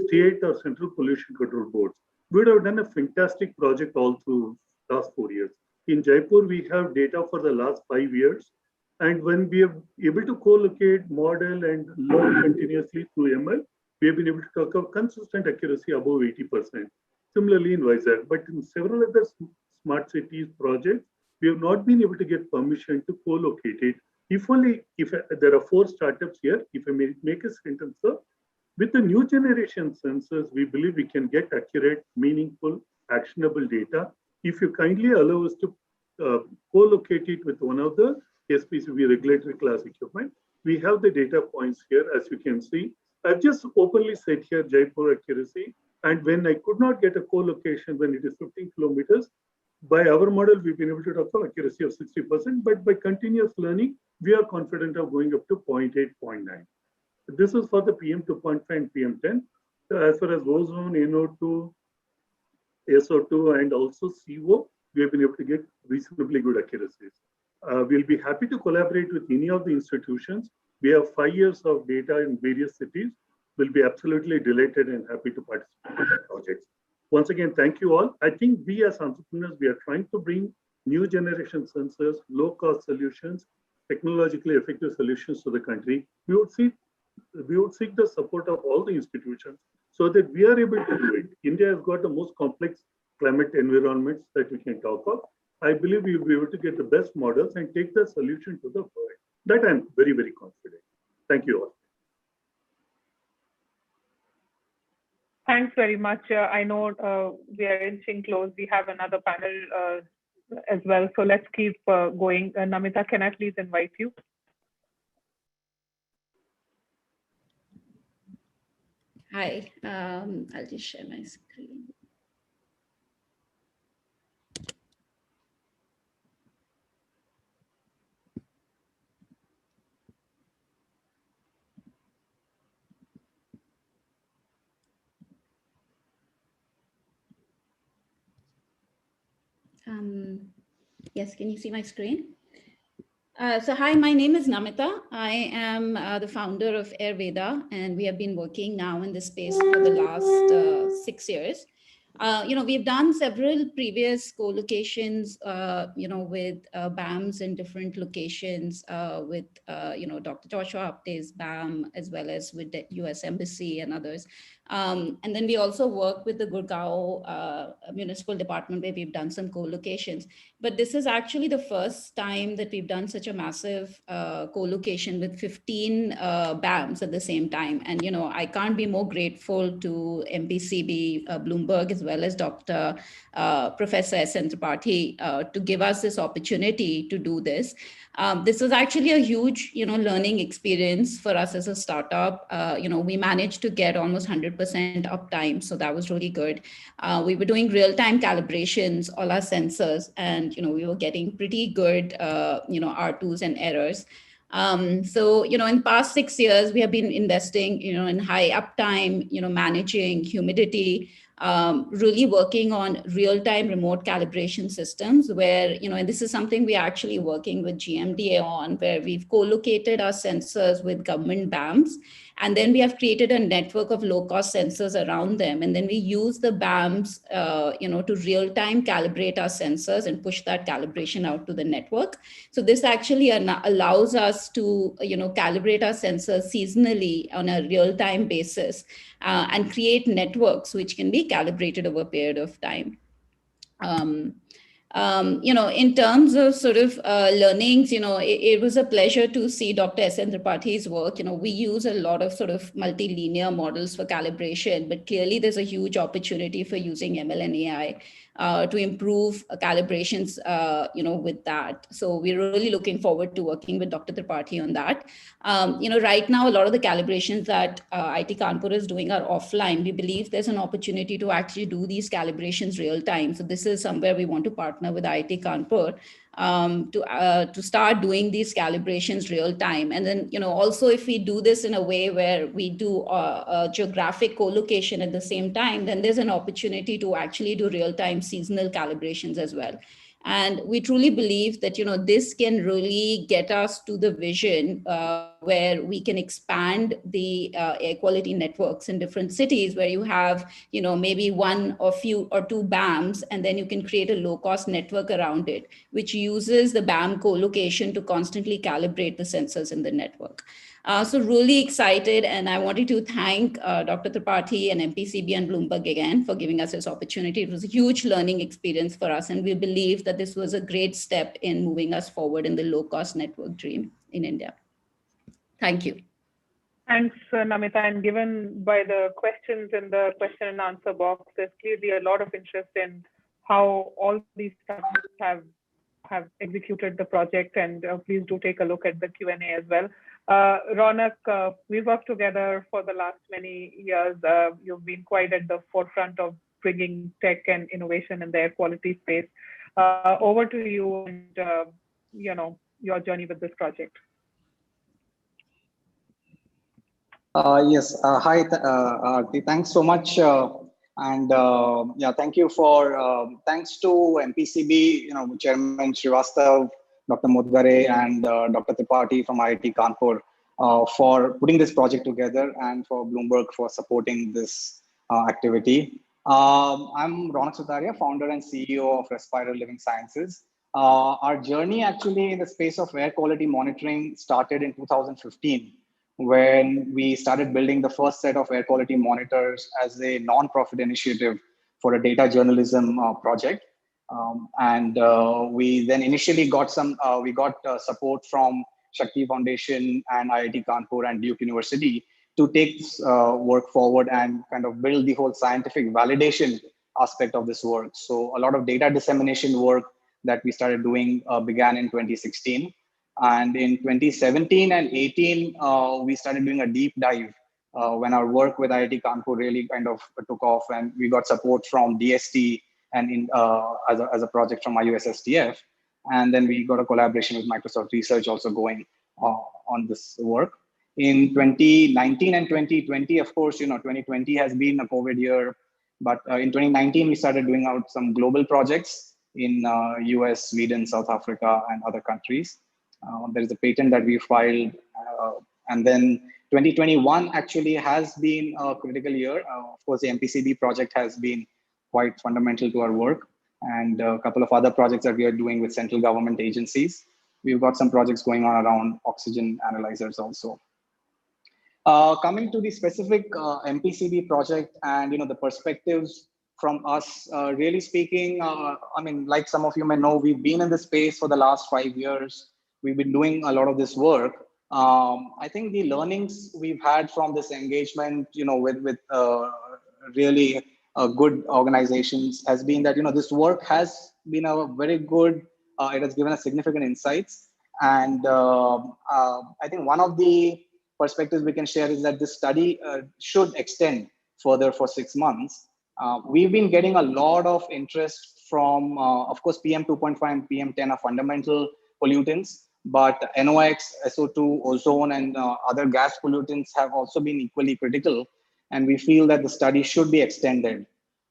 state or central pollution control boards, we would have done a fantastic project all through last 4 years. In Jaipur, we have data for the last 5 years. And when we are able to co-locate, model, and learn continuously through ML, we have been able to talk of consistent accuracy above 80%. Similarly in Vizag, but in several other smart cities projects, we have not been able to get permission to co-locate it. If only, if there are 4 startups here, if I may make a sentence, sir, with the new generation sensors, we believe we can get accurate, meaningful, actionable data. If you kindly allow us to co-locate it with one of the SPCB regulatory class equipment, we have the data points here, as you can see. I've just openly said here Jaipur accuracy, and when I could not get a co-location when it is 15 kilometers, by our model, we've been able to talk of accuracy of 60%, but by continuous learning, we are confident of going up to 0.8, 0.9. This is for the PM2.5 and PM10. As far as ozone, NO2, SO2, and also CO, we have been able to get reasonably good accuracies. We'll be happy to collaborate with any of the institutions. We have 5 years of data in various cities. will be absolutely delighted and happy to participate in the projects. Once again, thank you all. I think we as entrepreneurs, we are trying to bring new generation sensors, low-cost solutions, technologically effective solutions to the country. We would seek the support of all the institutions so that we are able to do it. India has got the most complex climate environments that we can talk of. I believe we will be able to get the best models and take the solution to the world. That I'm very, very confident. Thank you all. Thanks very much. I know we are inching close. We have another panel as well. So let's keep going. Namita, can I please invite you? Hi, I'll just share my screen. Yes, can you see my screen? So hi, my name is Namita. I am the founder of Ayurveda, and we have been working now in this space for the last 6 years. We've done several previous co-locations, with BAMs in different locations with, Dr. Joshua Apte's BAM, as well as with the US Embassy and others. And then we also work with the Gurgaon Municipal Department, where we've done some co-locations. But this is actually the first time that we've done such a massive co-location with 15 BAMs at the same time. And, I can't be more grateful to MPCB, Bloomberg, as well as Dr. Professor S N Tripathi to give us this opportunity to do this. This was actually a huge, learning experience for us as a startup. We managed to get almost 100% uptime, so that was really good. We were doing real-time calibrations, all our sensors, and we were getting pretty good, R2s and errors. So, in the past 6 years, we have been investing, in high uptime, managing humidity, really working on real-time remote calibration systems where, and this is something we're actually working with GMDA on, where we've co-located our sensors with government BAMs. And then we have created a network of low-cost sensors around them. And then we use the BAMs, to real-time calibrate our sensors and push that calibration out to the network. So this actually allows us to, calibrate our sensors seasonally on a real-time basis and create networks which can be calibrated over a period of time. In terms of sort of learnings, it was a pleasure to see Dr. S N Tripathi's work. We use a lot of sort of multilinear models for calibration, but clearly there's a huge opportunity for using ML and AI to improve calibrations, with that. So we're really looking forward to working with Dr. Tripathi on that. Right now, a lot of the calibrations that IIT Kanpur is doing are offline. We believe there's an opportunity to actually do these calibrations real time. So this is somewhere we want to partner with IIT Kanpur to start doing these calibrations real time. And then, also if we do this in a way where we do a geographic co-location at the same time, then there's an opportunity to actually do real time seasonal calibrations as well. And we truly believe that, this can really get us to the vision where we can expand the air quality networks in different cities where you have, maybe one or few or two BAMs, and then you can create a low cost network around it, which uses the BAM co-location to constantly calibrate the sensors in the network. So really excited, and I wanted to thank Dr. Tripathi and MPCB and Bloomberg again for giving us this opportunity. It was a huge learning experience for us, and we believe that this was a great step in moving us forward in the low-cost network dream in India. Thank you. Thanks, Namita. And given by the questions in the question and answer box, there's clearly a lot of interest in how all these startups have executed the project, and please do take a look at the Q&A as well. Ronak, we've worked together for the last many years. You've been quite at the forefront of bringing tech and innovation in the air quality space. Over to you and your journey with this project. Yes. Hi. Thanks so much. Thank you for thanks to MPCB, Chairman Srivastav, Dr. Motghare, and Dr. Tripathi from IIT Kanpur for putting this project together and for Bloomberg for supporting this activity. I'm Ronak Sutaria, founder and CEO of Respirer Living Sciences. Our journey actually in the space of air quality monitoring started in 2015, when we started building the first set of air quality monitors as a non-profit initiative for a data journalism project. We then initially got support from Shakti Foundation and IIT Kanpur and Duke University to take this work forward and kind of build the whole scientific validation aspect of this work. So a lot of data dissemination work that we started doing began in 2016. And in 2017 and 18, we started doing a deep dive when our work with IIT Kanpur really kind of took off, and we got support from DST and as a project from IUSSTF. And then we got a collaboration with Microsoft Research also going on this work. In 2019 and 2020, of course, 2020 has been a COVID year, but in 2019, we started doing out some global projects in US, Sweden, South Africa, and other countries. There is a patent that we filed, and then 2021 actually has been a critical year. Of course, the MPCB project has been quite fundamental to our work, and a couple of other projects that we are doing with central government agencies. We've got some projects going on around oxygen analyzers also. Coming to the specific MPCB project and the perspectives from us, really speaking, I mean, like some of you may know, we've been in this space for the last 5 years. We've been doing a lot of this work. I think the learnings we've had from this engagement, with really good organizations has been that, this work has been a very good, it has given us significant insights. And I think one of the perspectives we can share is that this study should extend further for 6 months. We've been getting a lot of interest from, of course, PM 2.5 and PM 10 are fundamental pollutants, but NOx, SO2, ozone, and other gas pollutants have also been equally critical. And we feel that the study should be extended.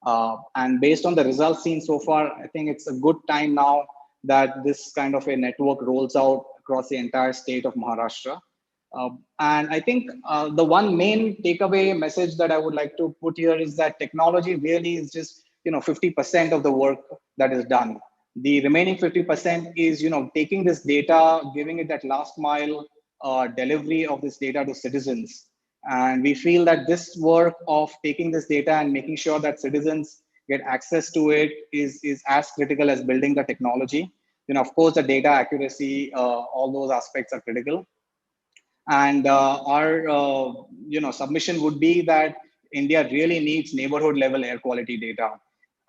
And based on the results seen so far, I think it's a good time now that this kind of a network rolls out across the entire state of Maharashtra. And I think the one main takeaway message that I would like to put here is that technology really is just 50% of the work that is done. The remaining 50% is taking this data, giving it that last mile delivery of this data to citizens. And we feel that this work of taking this data and making sure that citizens get access to it is as critical as building the technology. Of course, the data accuracy, all those aspects are critical. And our submission would be that India really needs neighborhood level air quality data,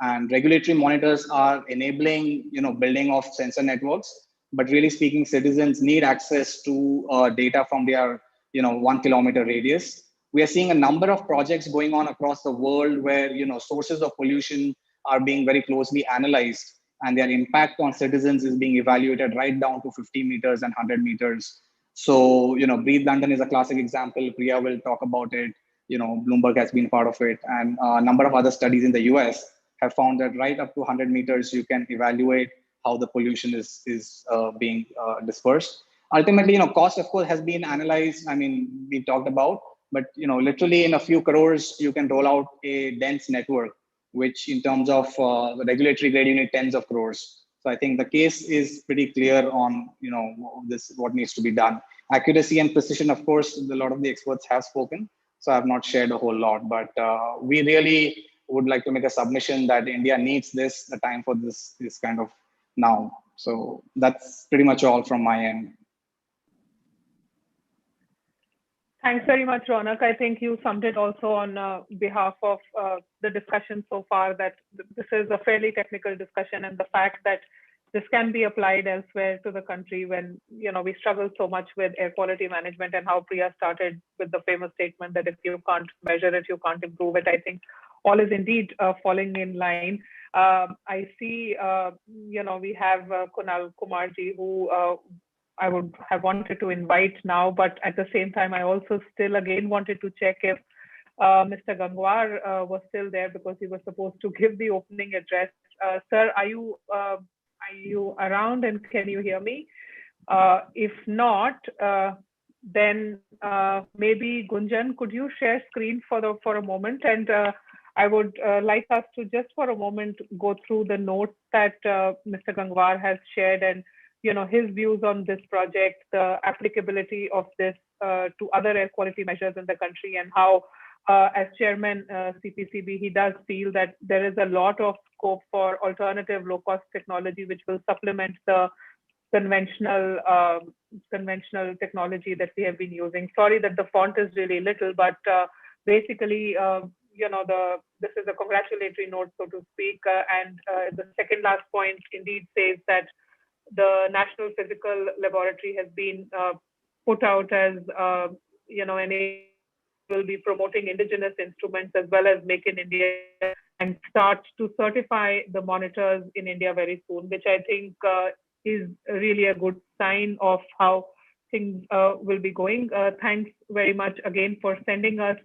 and regulatory monitors are enabling building of sensor networks. But really speaking, citizens need access to data from their 1 kilometer radius. We are seeing a number of projects going on across the world where sources of pollution are being very closely analyzed, and their impact on citizens is being evaluated right down to 50 meters and 100 meters. So, Breathe London is a classic example. Priya will talk about it. Bloomberg has been part of it. And a number of other studies in the US have found that right up to 100 meters, you can evaluate how the pollution is being dispersed. Ultimately, cost, of course, has been analyzed. I mean, we talked about, but, literally in a few crores, you can roll out a dense network, which in terms of regulatory grade, you need tens of crores. So I think the case is pretty clear on, what needs to be done. Accuracy and precision, of course, a lot of the experts have spoken. So I've not shared a whole lot, but we really would like to make a submission that India needs this, the time for this is kind of now. So that's pretty much all from my end. Thanks very much, Ronak. I think you summed it also on behalf of the discussion so far, that this is a fairly technical discussion, and the fact that this can be applied elsewhere to the country when we struggle so much with air quality management, and how Priya started with the famous statement that if you can't measure it, you can't improve it. I think all is indeed falling in line. I see, we have Kunal Kumarji, who I would have wanted to invite now, but at the same time, I also still again wanted to check if Mr. Gangwar was still there, because he was supposed to give the opening address. Sir, are you around and can you hear me? If not, then maybe Gunjan, could you share screen for a moment? And I would like us to just for a moment go through the notes that Mr. Gangwar has shared, and his views on this project, the applicability of this to other air quality measures in the country, and how, as chairman CPCB, he does feel that there is a lot of scope for alternative low-cost technology which will supplement the conventional technology that we have been using. Sorry that the font is really little, but basically, this is a congratulatory note, so to speak. And the second last point indeed says that the National Physical Laboratory has been put out as, and it will be promoting indigenous instruments as well as Make in India, and start to certify the monitors in India very soon, which I think is really a good sign of how things will be going. Thanks very much again for sending us.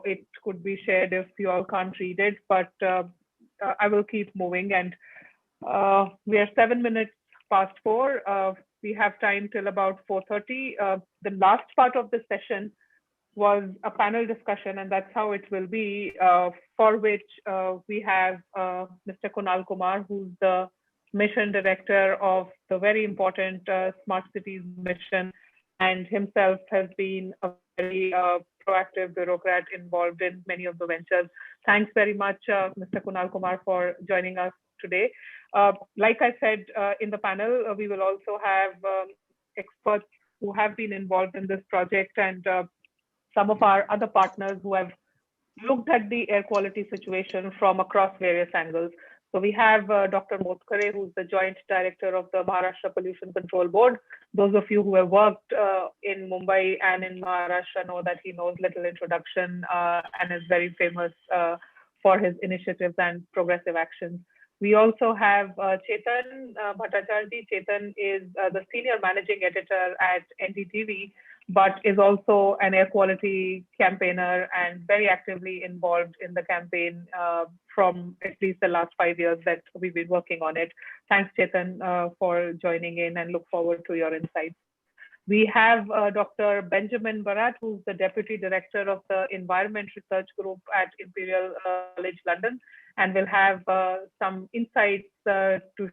It could be shared if you all can't read it, but I will keep moving. And we are 7 minutes past 4. We have time till about 4:30. The last part of the session was a panel discussion, and that's how it will be, for which we have Mr. Kunal Kumar, who's the mission director of the very important Smart Cities mission, and himself has been a very proactive bureaucrat involved in many of the ventures. Thanks very much, Mr. Kunal Kumar, for joining us today. Like I said in the panel, we will also have experts who have been involved in this project, and some of our other partners who have looked at the air quality situation from across various angles. So we have Dr. Motghare, who's the Joint Director of the Maharashtra Pollution Control Board. Those of you who have worked in Mumbai and in Maharashtra know that he knows little introduction and is very famous for his initiatives and progressive actions. We also have Chetan Bhattacharjee. Chetan is the Senior Managing Editor at NDTV, but is also an air quality campaigner and very actively involved in the campaign from at least the last 5 years that we've been working on it. Thanks, Chetan, for joining in, and look forward to your insights. We have Dr. Benjamin Barat, who's the Deputy Director of the Environment Research Group at Imperial College London, and will have some insights to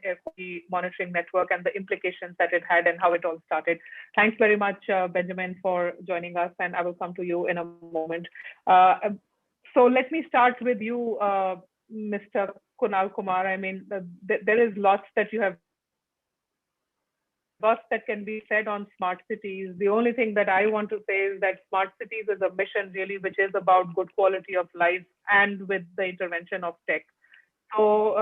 air quality monitoring network and the implications that it had and how it all started. Thanks very much, Benjamin, for joining us, and I will come to you in a moment. So let me start with you, Mr. Kunal Kumar. I mean, there is lots that can be said on smart cities. The only thing that I want to say is that smart cities is a mission really which is about good quality of life and with the intervention of tech. So,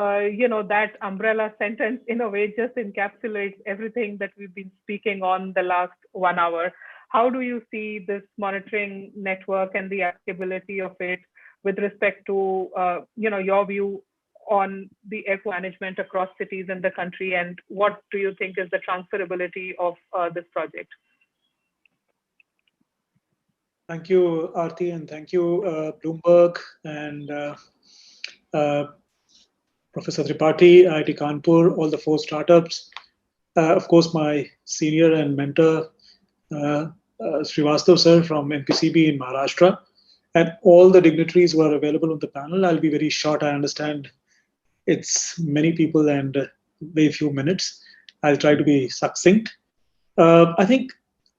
that umbrella sentence in a way just encapsulates everything that we've been speaking on the last 1 hour. How do you see this monitoring network and the applicability of it with respect to, your view on the air management across cities in the country, and what do you think is the transferability of this project? Thank you, Aarti, and thank you, Bloomberg and Professor Tripathi, IIT Kanpur, all the 4 startups. Of course, my senior and mentor, Srivastav sir from MPCB in Maharashtra, and all the dignitaries who are available on the panel. I'll be very short. I understand it's many people and very few minutes. I'll try to be succinct. I think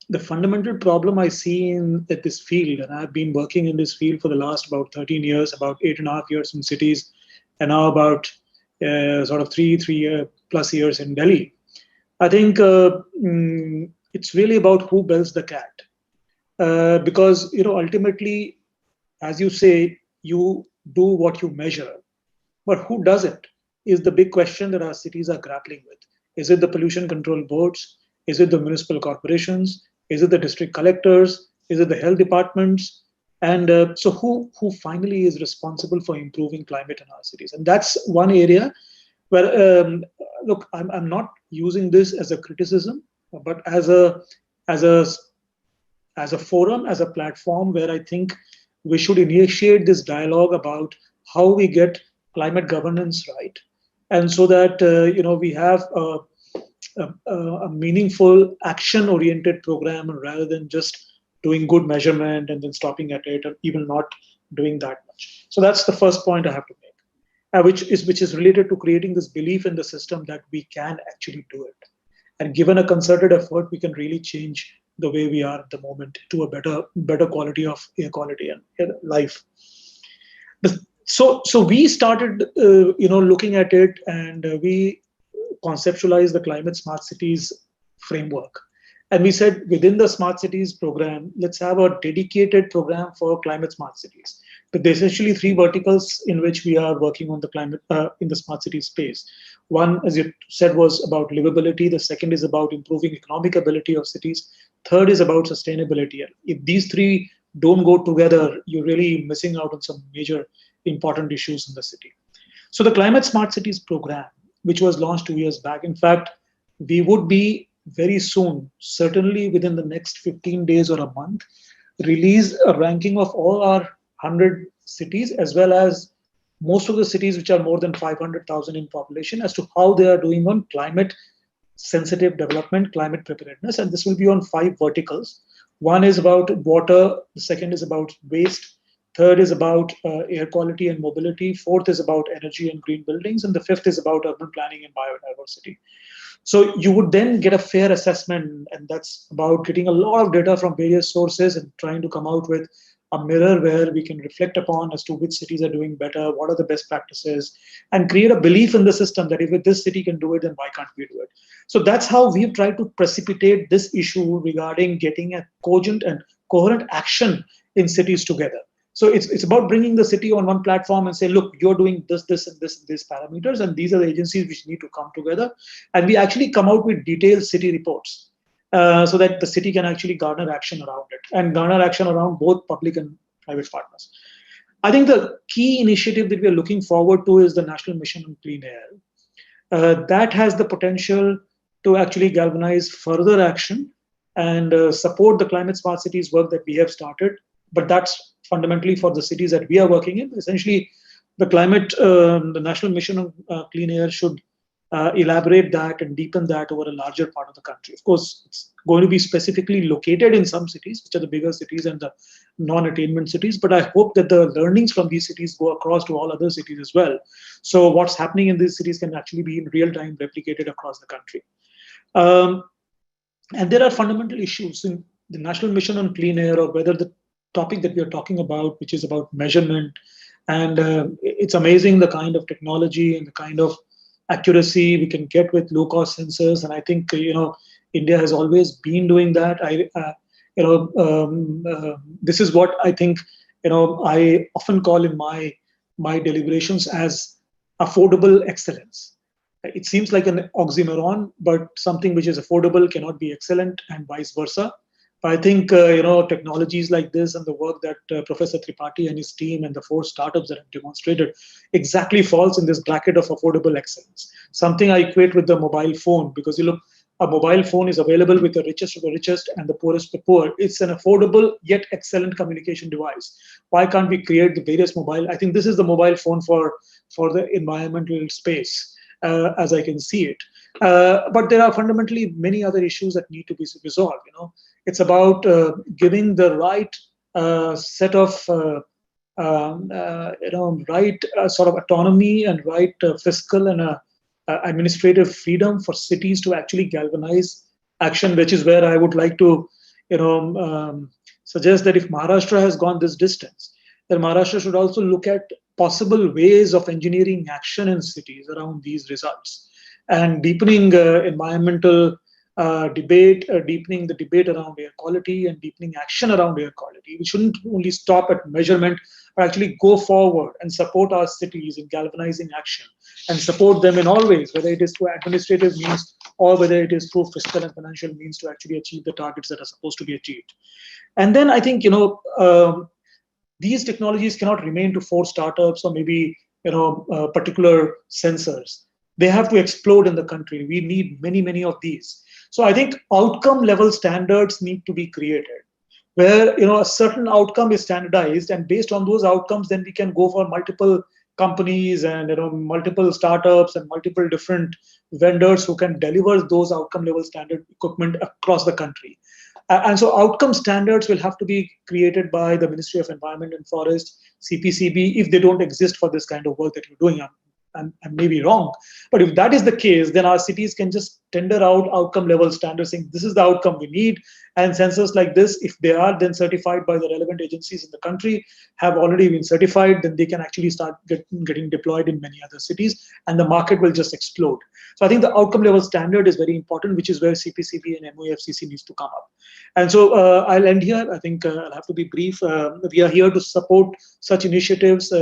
the fundamental problem I see at this field, and I've been working in this field for the last about 13 years, about 8.5 years in cities, and now about sort of 3 plus years in Delhi. I think it's really about who builds the cat. Because, ultimately, as you say, you do what you measure. But who does it is the big question that our cities are grappling with. Is it the pollution control boards? Is it the municipal corporations? Is it the district collectors? Is it the health departments? And so who finally is responsible for improving climate in our cities? And that's one area where, look, I'm not using this as a criticism, but as a forum, as a platform where I think we should initiate this dialogue about how we get climate governance right. and so that we have a meaningful action-oriented program rather than just doing good measurement and then stopping at it, or even not doing that much. So that's the first point I have to make, which is related to creating this belief in the system that we can actually do it. And given a concerted effort, we can really change the way we are at the moment to a better quality of air quality and life. So we started, looking at it, and we conceptualized the climate smart cities framework. And we said within the smart cities program, let's have a dedicated program for climate smart cities. But there's essentially three verticals in which we are working on the climate in the smart city space. One, as you said, was about livability. The second is about improving economic ability of cities. Third is about sustainability. If these three don't go together, you're really missing out on some major important issues in the city. So the Climate Smart Cities program, which was launched 2 years back, in fact, we would be very soon, certainly within the next 15 days or a month, release a ranking of all our 100 cities, as well as most of the cities which are more than 500,000 in population, as to how they are doing on climate sensitive development, climate preparedness. And this will be on 5 verticals. One is about water, the second is about waste, third is about air quality and mobility, fourth is about energy and green buildings, and the fifth is about urban planning and biodiversity. So you would then get a fair assessment, and that's about getting a lot of data from various sources and trying to come out with a mirror where we can reflect upon as to which cities are doing better, what are the best practices, and create a belief in the system that if this city can do it, then why can't we do it? So that's how we've tried to precipitate this issue regarding getting a cogent and coherent action in cities together. So it's about bringing the city on one platform and say, look, you're doing this, and these parameters, and these are the agencies which need to come together. And we actually come out with detailed city reports so that the city can actually garner action around it and garner action around both public and private partners. I think the key initiative that we are looking forward to is the National Mission on Clean Air. That has the potential to actually galvanize further action and support the climate smart cities work that we have started. But that's fundamentally for the cities that we are working in. Essentially, the National Mission on Clean Air should elaborate that and deepen that over a larger part of the country. Of course, it's going to be specifically located in some cities, which are the bigger cities and the non-attainment cities. But I hope that the learnings from these cities go across to all other cities as well. So what's happening in these cities can actually be in real time replicated across the country. And there are fundamental issues in the National Mission on Clean Air, or whether the topic that we are talking about, which is about measurement. And it's amazing the kind of technology and the kind of accuracy we can get with low-cost sensors. And I think, India has always been doing that. This is what I think, I often call in my deliberations as affordable excellence. It seems like an oxymoron, but something which is affordable cannot be excellent, and vice versa. I think technologies like this and the work that Professor Tripathi and his team and the 4 startups that have demonstrated exactly falls in this bracket of affordable excellence. Something I equate with the mobile phone, because you look, a mobile phone is available with the richest of the richest and the poorest of the poor. It's an affordable yet excellent communication device. Why can't we create the various mobile? I think this is the mobile phone for the environmental space, as I can see it. But there are fundamentally many other issues that need to be resolved. It's about giving the right set of right sort of autonomy and right fiscal and administrative freedom for cities to actually galvanize action, which is where I would like to suggest that if Maharashtra has gone this distance, then Maharashtra should also look at possible ways of engineering action in cities around these results and deepening environmental debate, deepening the debate around air quality and deepening action around air quality. We shouldn't only stop at measurement, but actually go forward and support our cities in galvanizing action and support them in all ways, whether it is through administrative means or whether it is through fiscal and financial means to actually achieve the targets that are supposed to be achieved. And then I think, these technologies cannot remain to 4 startups or maybe, particular sensors. They have to explode in the country. We need many, many of these. So I think outcome level standards need to be created where, a certain outcome is standardized, and based on those outcomes, then we can go for multiple companies and multiple startups and multiple different vendors who can deliver those outcome level standard equipment across the country. And so outcome standards will have to be created by the Ministry of Environment and Forest, CPCB, if they don't exist for this kind of work that you're doing. I may be wrong, but if that is the case, then our cities can just tender out outcome level standards saying this is the outcome we need. And sensors like this, if they are then certified by the relevant agencies in the country, have already been certified, then they can actually start getting deployed in many other cities, and the market will just explode. So I think the outcome level standard is very important, which is where CPCB and MOFCC needs to come up. And so I'll end here. I think I'll have to be brief. We are here to support such initiatives.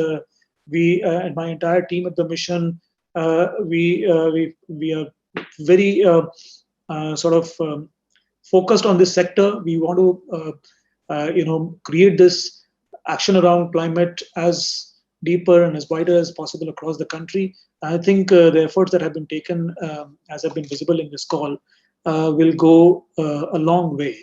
We and my entire team at the mission, we are very focused on this sector. We want to create this action around climate as deeper and as wider as possible across the country. I think the efforts that have been taken, as have been visible in this call, will go a long way,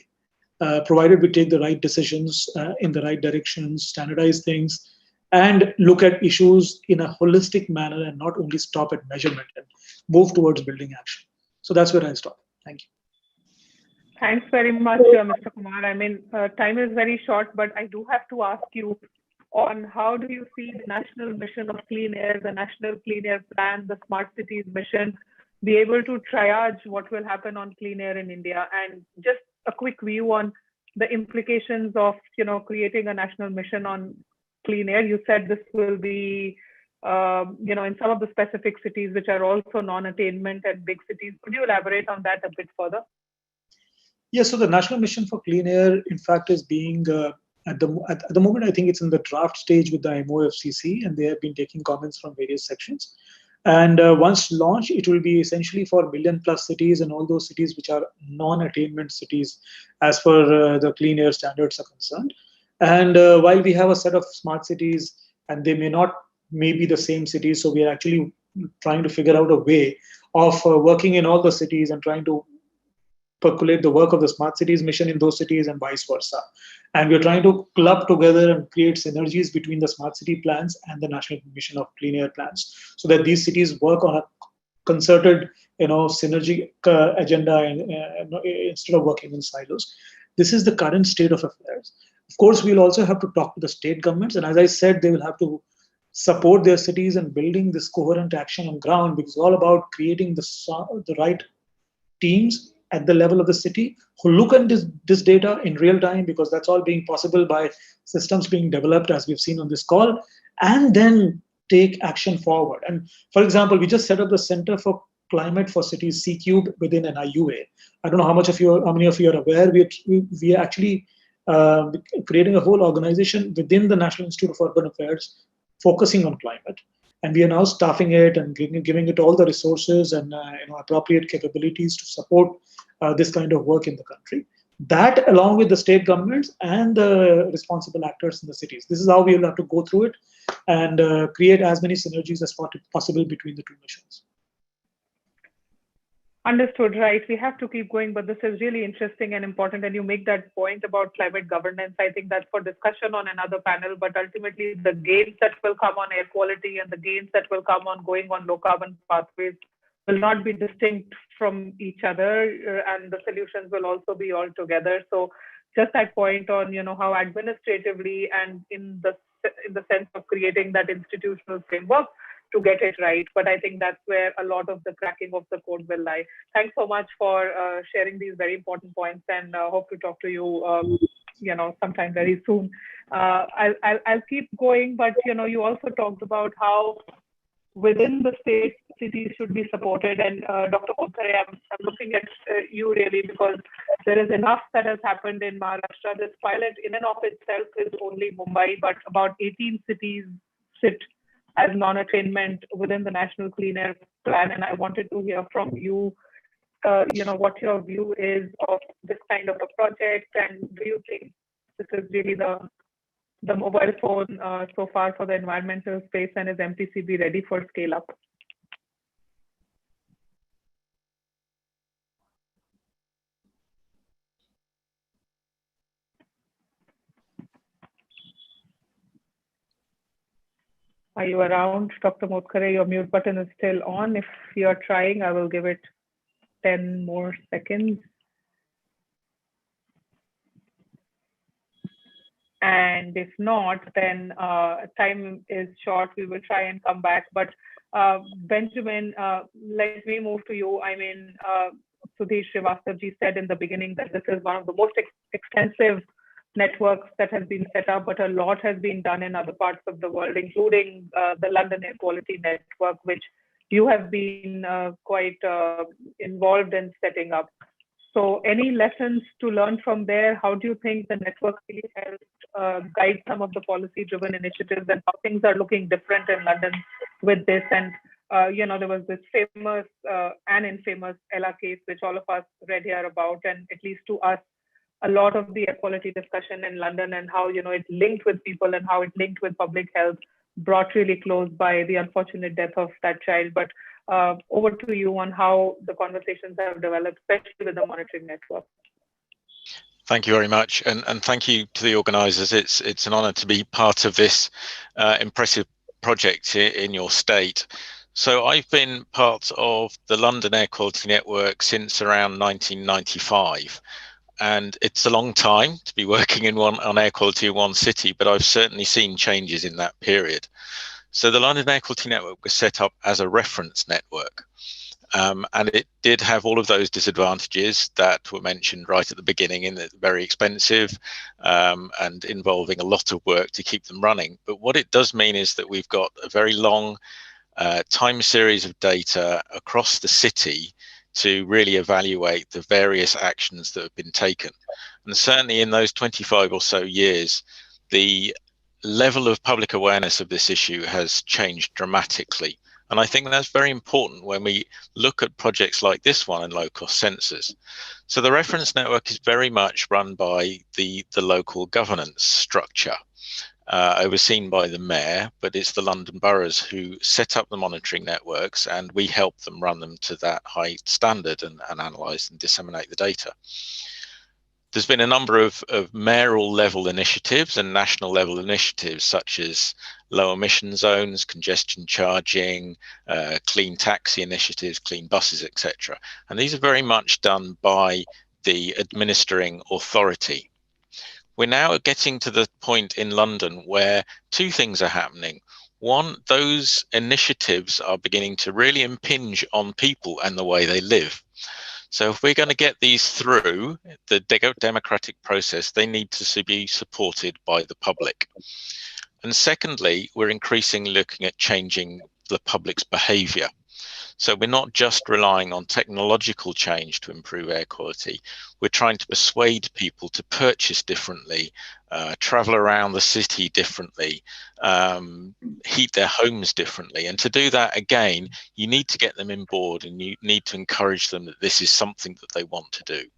provided we take the right decisions in the right directions, standardize things, and look at issues in a holistic manner and not only stop at measurement and move towards building action. So that's where I'll stop. Thank you. Thanks very much, Mr. Kumar. I mean, time is very short, but I do have to ask you on how do you see the national mission of clean air, the national clean air plan, the smart cities mission, be able to triage what will happen on clean air in India, and just a quick view on the implications of creating a national mission on clean air. You said this will be in some of the specific cities which are also non-attainment and big cities. Could you elaborate on that a bit further? Yes, so the National Mission for Clean Air, in fact, is being, at the moment, I think it's in the draft stage with the MOFCC, and they have been taking comments from various sections. And once launched, it will be essentially for million-plus cities and all those cities which are non-attainment cities as per the clean air standards are concerned. And while we have a set of smart cities, and they may be the same cities, so we are actually trying to figure out a way of working in all the cities and trying to percolate the work of the smart cities mission in those cities and vice versa. And we're trying to club together and create synergies between the smart city plans and the national mission of clean air plans, so that these cities work on a concerted, synergy agenda instead of working in silos. This is the current state of affairs. Of course, we'll also have to talk to the state governments, and as I said, they will have to support their cities and building this coherent action on ground, because it's all about creating the right teams at the level of the city who look at this data in real time, because that's all being possible by systems being developed, as we've seen on this call, and then take action forward. And for example, we just set up the Center for Climate for Cities, C-Cube, within NIUA. I don't know how many of you are aware. We are actually creating a whole organization within the National Institute of Urban Affairs focusing on climate. And we are now staffing it and giving it all the resources and appropriate capabilities to support this kind of work in the country. That, along with the state governments and the responsible actors in the cities. This is how we will have to go through it and create as many synergies as possible between the two missions. Understood, right. We have to keep going, but this is really interesting and important. And you make that point about climate governance. I think that's for discussion on another panel, but ultimately the gains that will come on air quality and the gains that will come on going on low carbon pathways will not be distinct from each other, and the solutions will also be all together. So just that point on, how administratively and in the sense of creating that institutional framework to get it right. But I think that's where a lot of the cracking of the code will lie. Thanks so much for sharing these very important points, and hope to talk to you, sometime very soon. I'll keep going, but you also talked about how within the state, cities should be supported. And Dr. Motghare, I'm looking at you really, because there is enough that has happened in Maharashtra. This pilot in and of itself is only Mumbai, but about 18 cities sit as non-attainment within the National Clean Air Plan. And I wanted to hear from you, what your view is of this kind of a project, and do you think this is really the mobile phone so far for the environmental space, and is MPCB ready for scale up? Are you around, Dr. Motghare? Your mute button is still on. If you're trying, I will give it 10 more seconds. And if not, then time is short. We will try and come back. But Benjamin, let me move to you. I mean, Sudhir Srivastava said in the beginning that this is one of the most extensive networks that has been set up, but a lot has been done in other parts of the world, including the London Air Quality Network, which you have been quite involved in setting up. So any lessons to learn from there? How do you think the network really helped guide some of the policy-driven initiatives, and how things are looking different in London with this? And there was this famous and infamous Ella case, which all of us read here about, and at least to us, a lot of the air quality discussion in London and how it linked with people and how it linked with public health brought really close by the unfortunate death of that child. But over to you on how the conversations have developed, especially with the monitoring network. Thank you very much, and thank you to the organisers. It's an honour to be part of this impressive project in your state. So I've been part of the London Air Quality Network since around 1995. And it's a long time to be working on air quality in one city, but I've certainly seen changes in that period. So the London Air Quality Network was set up as a reference network. And it did have all of those disadvantages that were mentioned right at the beginning, in that very expensive and involving a lot of work to keep them running. But what it does mean is that we've got a very long time series of data across the city to really evaluate the various actions that have been taken. And certainly in those 25 or so years, the level of public awareness of this issue has changed dramatically. And I think that's very important when we look at projects like this one in low-cost sensors. So the reference network is very much run by the local governance structure, overseen by the mayor, but it's the London boroughs who set up the monitoring networks, and we help them run them to that high standard and analyse and disseminate the data. There's been a number of mayoral level initiatives and national level initiatives, such as low emission zones, congestion charging, clean taxi initiatives, clean buses, etc. And these are very much done by the administering authority. We're now getting to the point in London where two things are happening. One, those initiatives are beginning to really impinge on people and the way they live. So if we're going to get these through the democratic process, they need to be supported by the public. And secondly, we're increasingly looking at changing the public's behaviour. So we're not just relying on technological change to improve air quality. We're trying to persuade people to purchase differently, travel around the city differently, heat their homes differently. And to do that, again, you need to get them on board, and you need to encourage them that this is something that they want to do.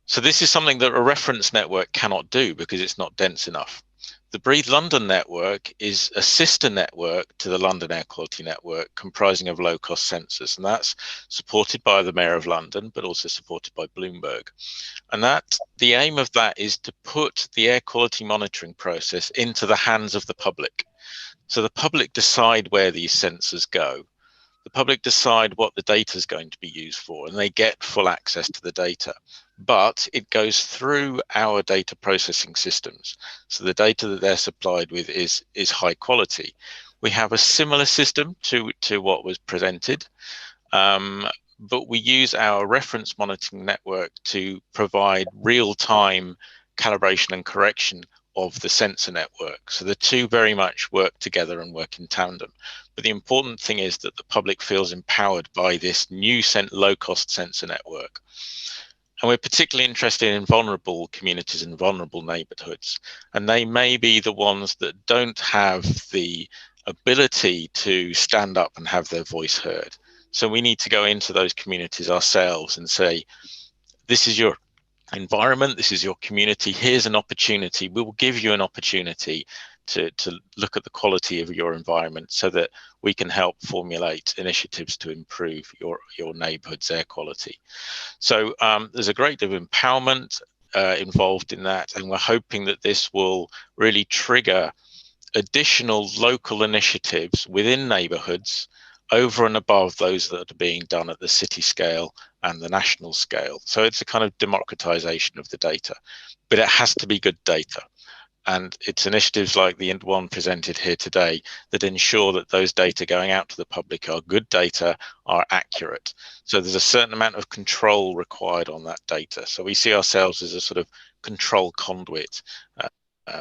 So this is something that a reference network cannot do because it's not dense enough. The Breathe London network is a sister network to the London Air Quality Network, comprising of low-cost sensors, and that's supported by the Mayor of London, but also supported by Bloomberg. And the aim of that is to put the air quality monitoring process into the hands of the public. So the public decide where these sensors go. The public decide what the data is going to be used for, and they get full access to the data. But it goes through our data processing systems. So the data that they're supplied with is high quality. We have a similar system to what was presented, but we use our reference monitoring network to provide real-time calibration and correction of the sensor network. So the two very much work together and work in tandem. But the important thing is that the public feels empowered by this new low-cost sensor network. And we're particularly interested in vulnerable communities and vulnerable neighborhoods. And they may be the ones that don't have the ability to stand up and have their voice heard. So we need to go into those communities ourselves and say, this is your environment, this is your community, here's an opportunity. We will give you an opportunity to look at the quality of your environment so that we can help formulate initiatives to improve your neighborhood's air quality. So there's a great deal of empowerment involved in that, and we're hoping that this will really trigger additional local initiatives within neighbourhoods over and above those that are being done at the city scale and the national scale. So it's a kind of democratization of the data, but it has to be good data. And it's initiatives like the one presented here today that ensure that those data going out to the public are good data, are accurate. So there's a certain amount of control required on that data. So we see ourselves as a sort of control conduit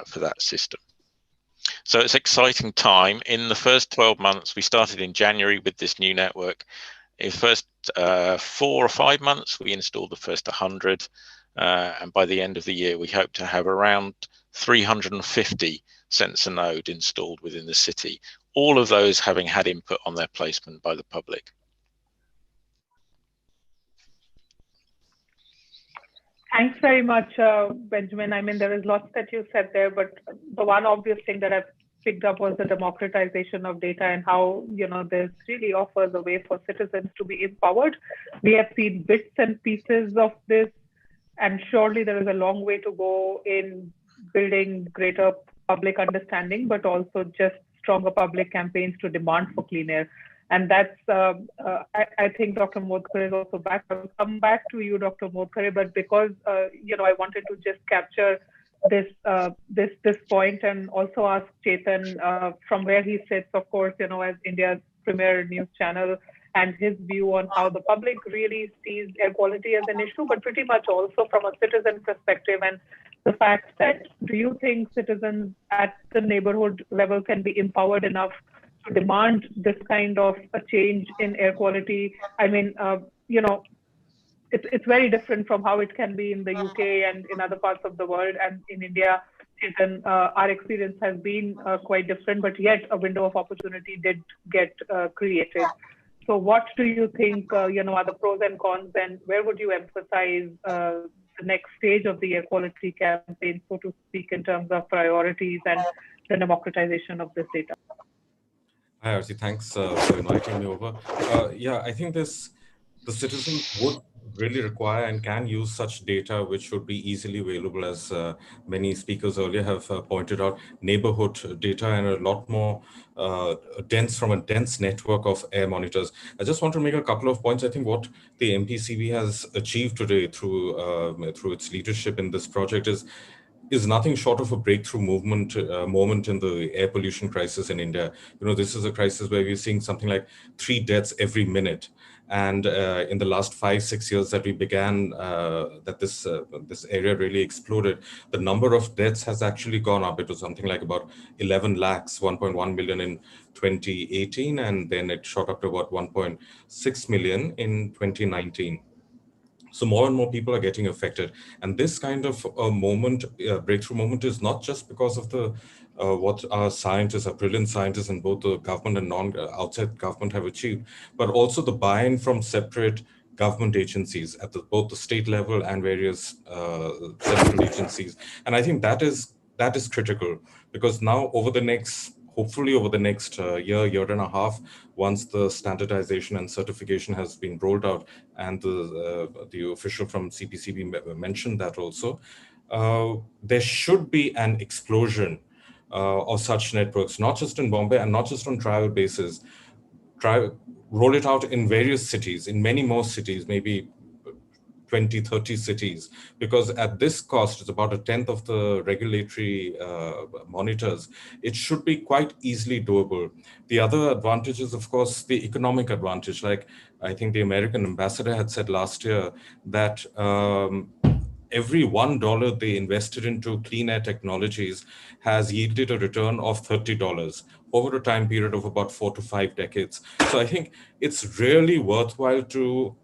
for that system. So it's an exciting time. In the first 12 months, we started in January with this new network. In the first 4 or 5 months, we installed the first 100. And by the end of the year, we hope to have around 350 sensor node installed within the city, all of those having had input on their placement by the public. Thanks very much, Benjamin. I mean, there is lots that you said there, but the one obvious thing that I've picked up was the democratization of data and how, this really offers a way for citizens to be empowered. We have seen bits and pieces of this, and surely there is a long way to go in building greater public understanding, but also just stronger public campaigns to demand for clean air. And that's, I think Dr. Motghare is also back. I'll come back to you, Dr. Motghare, but because, I wanted to just capture this point and also ask Chetan from where he sits, of course, as India's premier news channel, and his view on how the public really sees air quality as an issue, but pretty much also from a citizen perspective, and the fact that, do you think citizens at the neighborhood level can be empowered enough to demand this kind of a change in air quality? I mean, it's very different from how it can be in the UK and in other parts of the world, and in India, Chetan, our experience has been quite different, but yet a window of opportunity did get created. So what do you think, are the pros and cons, and where would you emphasize the next stage of the air quality campaign, so to speak, in terms of priorities and the democratization of this data? Hi, Arti. Thanks for inviting me over. I think the citizen would really require and can use such data, which should be easily available, as many speakers earlier have pointed out, neighborhood data, and a lot more from a dense network of air monitors. I just want to make a couple of points. I think what the MPCB has achieved today through its leadership in this project is nothing short of a breakthrough moment in the air pollution crisis in India. This is a crisis where we're seeing something like 3 deaths every minute. And in the last 5-6 years that we began, that this area really exploded, the number of deaths has actually gone up. It was something like about 11 lakhs, 1.1 million in 2018, and then it shot up to about 1.6 million in 2019. So more and more people are getting affected, and this kind of breakthrough moment, is not just because of what our brilliant scientists in both the government and outside government have achieved, but also the buy-in from separate government agencies at both the state level and various central agencies. And I think that is critical, because now hopefully over the next year and a half, once the standardization and certification has been rolled out, and the official from CPCB mentioned that also, there should be an explosion of such networks, not just in Bombay and not just on trial basis. Roll it out in various cities, in many more cities, maybe 20, 30 cities, because at this cost, it's about 1/10 of the regulatory monitors. It should be quite easily doable. The other advantage is, of course, the economic advantage. Like I think the American ambassador had said last year that every $1 they invested into clean air technologies has yielded a return of $30 over a time period of about 4 to 5 decades. So I think it's really worthwhile to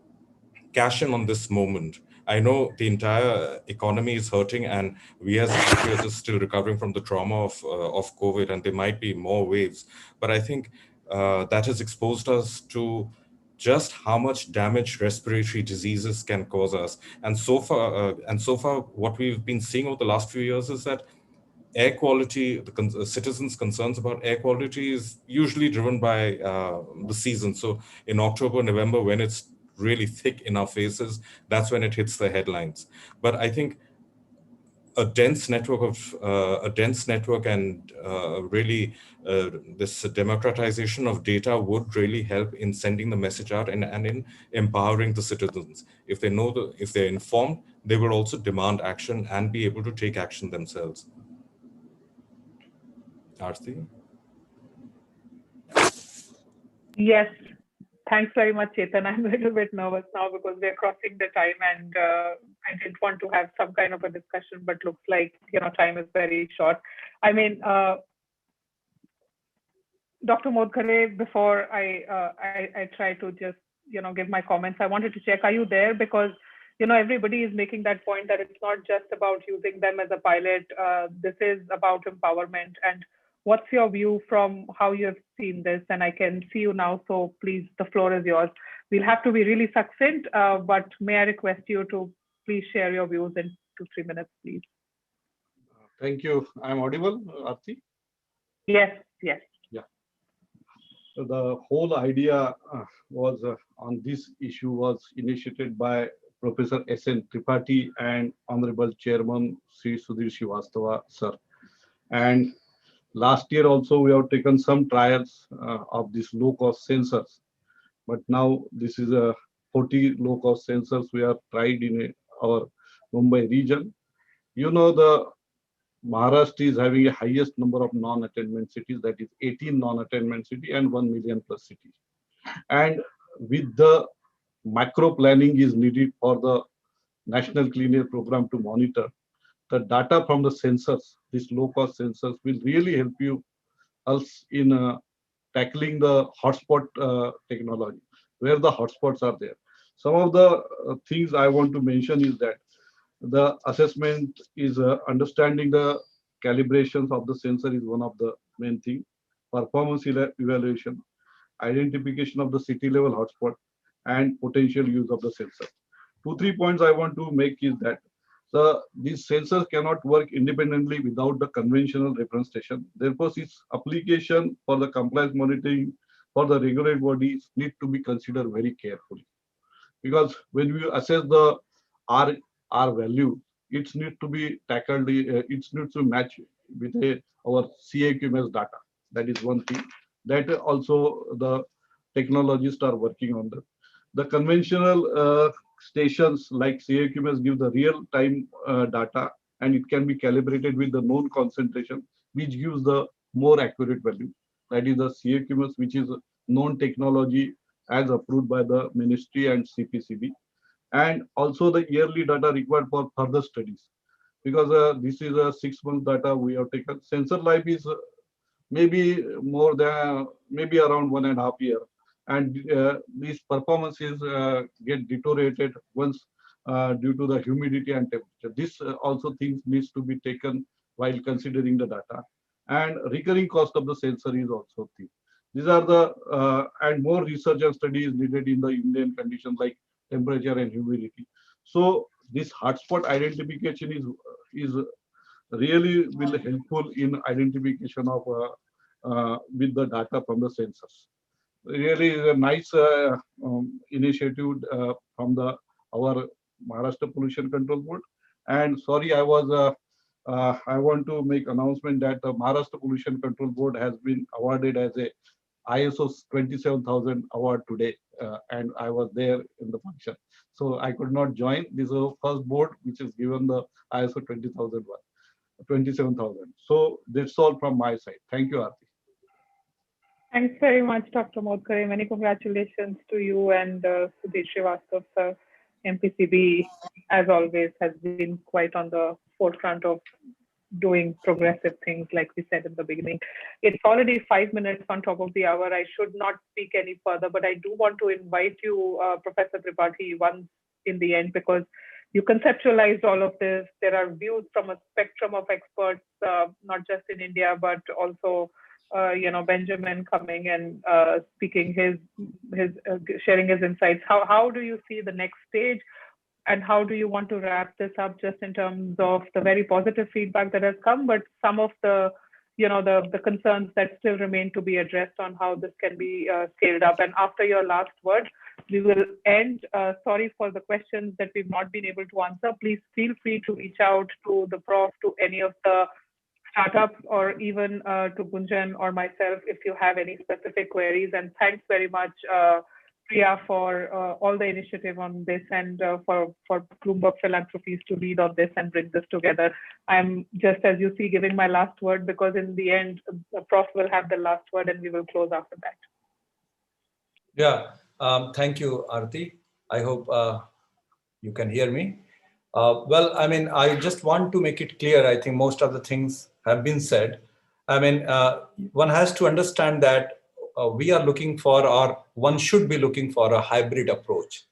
cash in on this moment. I know the entire economy is hurting, and we as countries are still recovering from the trauma of COVID, and there might be more waves. But I think that has exposed us to just how much damage respiratory diseases can cause us. And so far, what we've been seeing over the last few years is that air quality, the citizens' concerns about air quality is usually driven by the season. So in October, November, when it's really thick in our faces, that's when it hits the headlines. But I think a dense network and really this democratization of data would really help in sending the message out and in empowering the citizens. If they know if they're informed, they will also demand action and be able to take action themselves. Aarti? Yes, thanks very much, Chetan. I'm a little bit nervous now because we're crossing the time, and I didn't want to have some kind of a discussion, but looks like time is very short. I mean, Dr. Motghare, before I try to just give my comments, I wanted to check, are you there? Because everybody is making that point that it's not just about using them as a pilot. This is about empowerment. And what's your view from how you have seen this? And I can see you now, so please, the floor is yours. We'll have to be really succinct, but may I request you to please share your views in 2-3 minutes, please. Thank you. I'm audible, Aarti? Yes, yes. Yeah. So the whole idea was on this issue was initiated by Professor S N Tripathi and Honorable Chairman Sri Sudhir Srivastava, sir. And last year also we have taken some trials of these low-cost sensors. But now this is a 40 low-cost sensors we have tried in our Mumbai region. The Maharashtra is having the highest number of non-attainment cities, that is 18 non-attainment cities and 1 million plus cities. And with the macro planning is needed for the National Clean Air Program to monitor. The data from the sensors, these low-cost sensors, will really help us in tackling the hotspot technology, where the hotspots are there. Some of the things I want to mention is that the assessment is understanding the calibrations of the sensor is one of the main things. Performance evaluation, identification of the city level hotspot, and potential use of the sensor. 2-3 points I want to make is that these sensors cannot work independently without the conventional reference station. Therefore, its application for the compliance monitoring for the regulatory bodies need to be considered very carefully. Because when we assess the R value, it needs to be tackled, it needs to match with our CAAQMS data. That is one thing. That also the technologists are working on that. The conventional stations like CAAQMS give the real-time data, and it can be calibrated with the known concentration, which gives the more accurate value. That is the CAAQMS, which is a known technology as approved by the ministry and CPCB. And also the yearly data required for further studies. Because this is a 6-month data we have taken. Sensor life is maybe more than, maybe around 1.5 years. And these performances get deteriorated once due to the humidity and temperature. This also things needs to be taken while considering the data. And recurring cost of the sensor is also thing. These are the, and more research and study is needed in the Indian conditions like temperature and humidity. So this hotspot identification is really will helpful in identification of with the data from the sensors. Really is a nice initiative from our Maharashtra Pollution Control Board. And sorry, I want to make announcement that the Maharashtra Pollution Control Board has been awarded as a ISO 27000 award today, and I was there in the function. So I could not join. This is the first board which is given the ISO 27000. So that's all from my side. Thank you, Aarti. Thanks very much, Dr. Motghare. Many congratulations to you and Sudhir Srivastava, sir. MPCB, as always, has been quite on the forefront of doing progressive things, like we said in the beginning. It's already 5 minutes on top of the hour. I should not speak any further, but I do want to invite you, Professor Tripathi, once in the end, because you conceptualized all of this. There are views from a spectrum of experts, not just in India, but also Benjamin coming and speaking sharing his insights. How do you see the next stage, and how do you want to wrap this up, just in terms of the very positive feedback that has come, but some of the the concerns that still remain to be addressed on how this can be scaled up? And after your last word, we will end. Sorry for the questions that we've not been able to answer. Please feel free to reach out to the Prof, to any of the startups, or even to Gunjan or myself if you have any specific queries. And thanks very much, Priya, for all the initiative on this, and for Bloomberg Philanthropies to lead on this and bring this together. I'm just, as you see, giving my last word, because in the end, the Prof will have the last word and we will close after that. Yeah, thank you, Aarti. I hope you can hear me. Well, I mean, I just want to make it clear. I think most of the things have been said. I mean, one has to understand that we are looking for, or one should be looking for, a hybrid approach.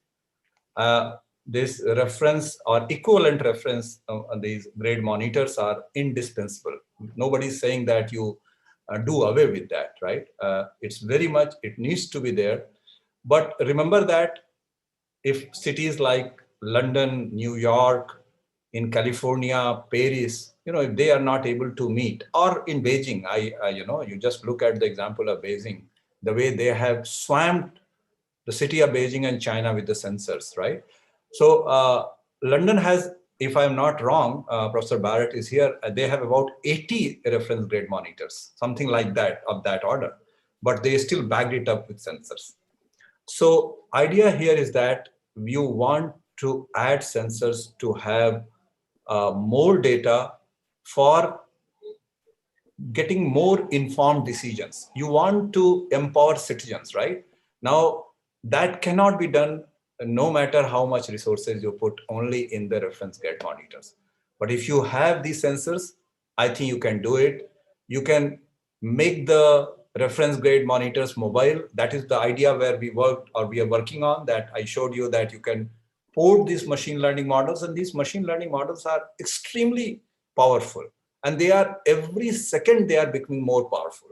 This reference or equivalent reference on these grade monitors are indispensable. Nobody's saying that you do away with that, right? It's very much, it needs to be there. But remember that if cities like London, New York, in California, Paris, if they are not able to meet, or in Beijing, you just look at the example of Beijing, the way they have swamped the city of Beijing and China with the sensors, right? So London has, if I'm not wrong, Professor Barrett is here, they have about 80 reference grade monitors, something like that, of that order, but they still bagged it up with sensors. So idea here is that you want to add sensors to have more data for getting more informed decisions. You want to empower citizens, right? Now, that cannot be done no matter how much resources you put only in the reference grade monitors. But if you have these sensors, I think you can do it. You can make the reference grade monitors mobile. That is the idea where we worked, or we are working on, that I showed you, that you can port these machine learning models, and these machine learning models are extremely powerful, and they are, every second they are becoming more powerful.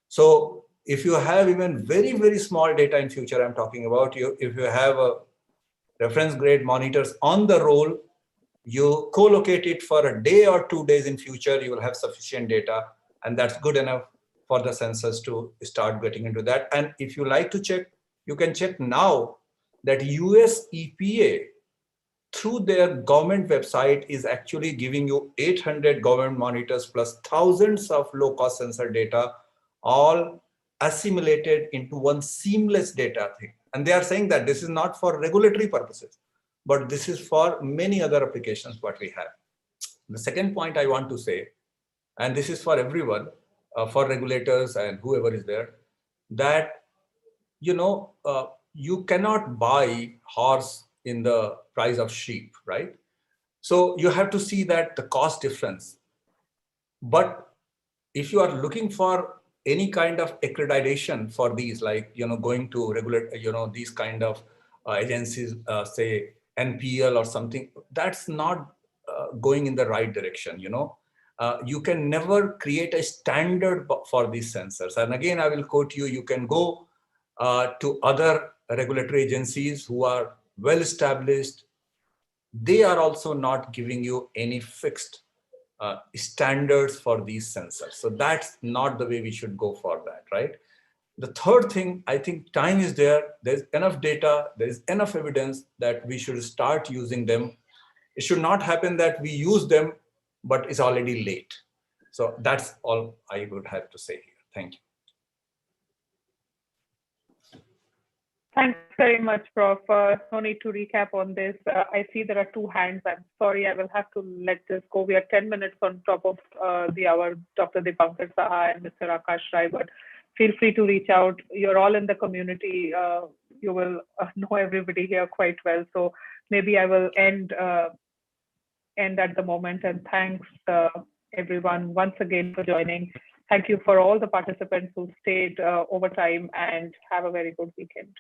So if you have even very, very small data in future, I'm talking about, if you have a reference grade monitors on the roll, you co-locate it for a day or 2 days in future, you will have sufficient data, and that's good enough for the sensors to start getting into that. And if you like to check, you can check now that US EPA, through their government website, is actually giving you 800 government monitors plus thousands of low-cost sensor data, all assimilated into one seamless data thing. And they are saying that this is not for regulatory purposes, but this is for many other applications what we have. The second point I want to say, and this is for everyone, for regulators and whoever is there, that you cannot buy horse in the price of sheep, right? So you have to see that the cost difference. But if you are looking for any kind of accreditation for these, like going to regulate, these kind of agencies, say NPL or something, that's not going in the right direction. You can never create a standard for these sensors. And again, I will quote you. You can go to other regulatory agencies who are well established. They are also not giving you any fixed standards for these sensors. So that's not the way we should go for that, right? The third thing, I think time is there. There's enough data, there's enough evidence that we should start using them. It should not happen that we use them, but it's already late. So that's all I would have to say here. Thank you. Thanks very much, Prof. No need to recap on this. I see there are 2 hands. I'm sorry, I will have to let this go. We are 10 minutes on top of the hour, Dr. Dipankar Saha and Mr. Akash Rai, but feel free to reach out. You're all in the community. You will know everybody here quite well. So maybe I will end at the moment, and thanks everyone once again for joining. Thank you for all the participants who stayed over time, and have a very good weekend.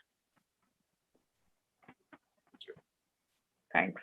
Thanks.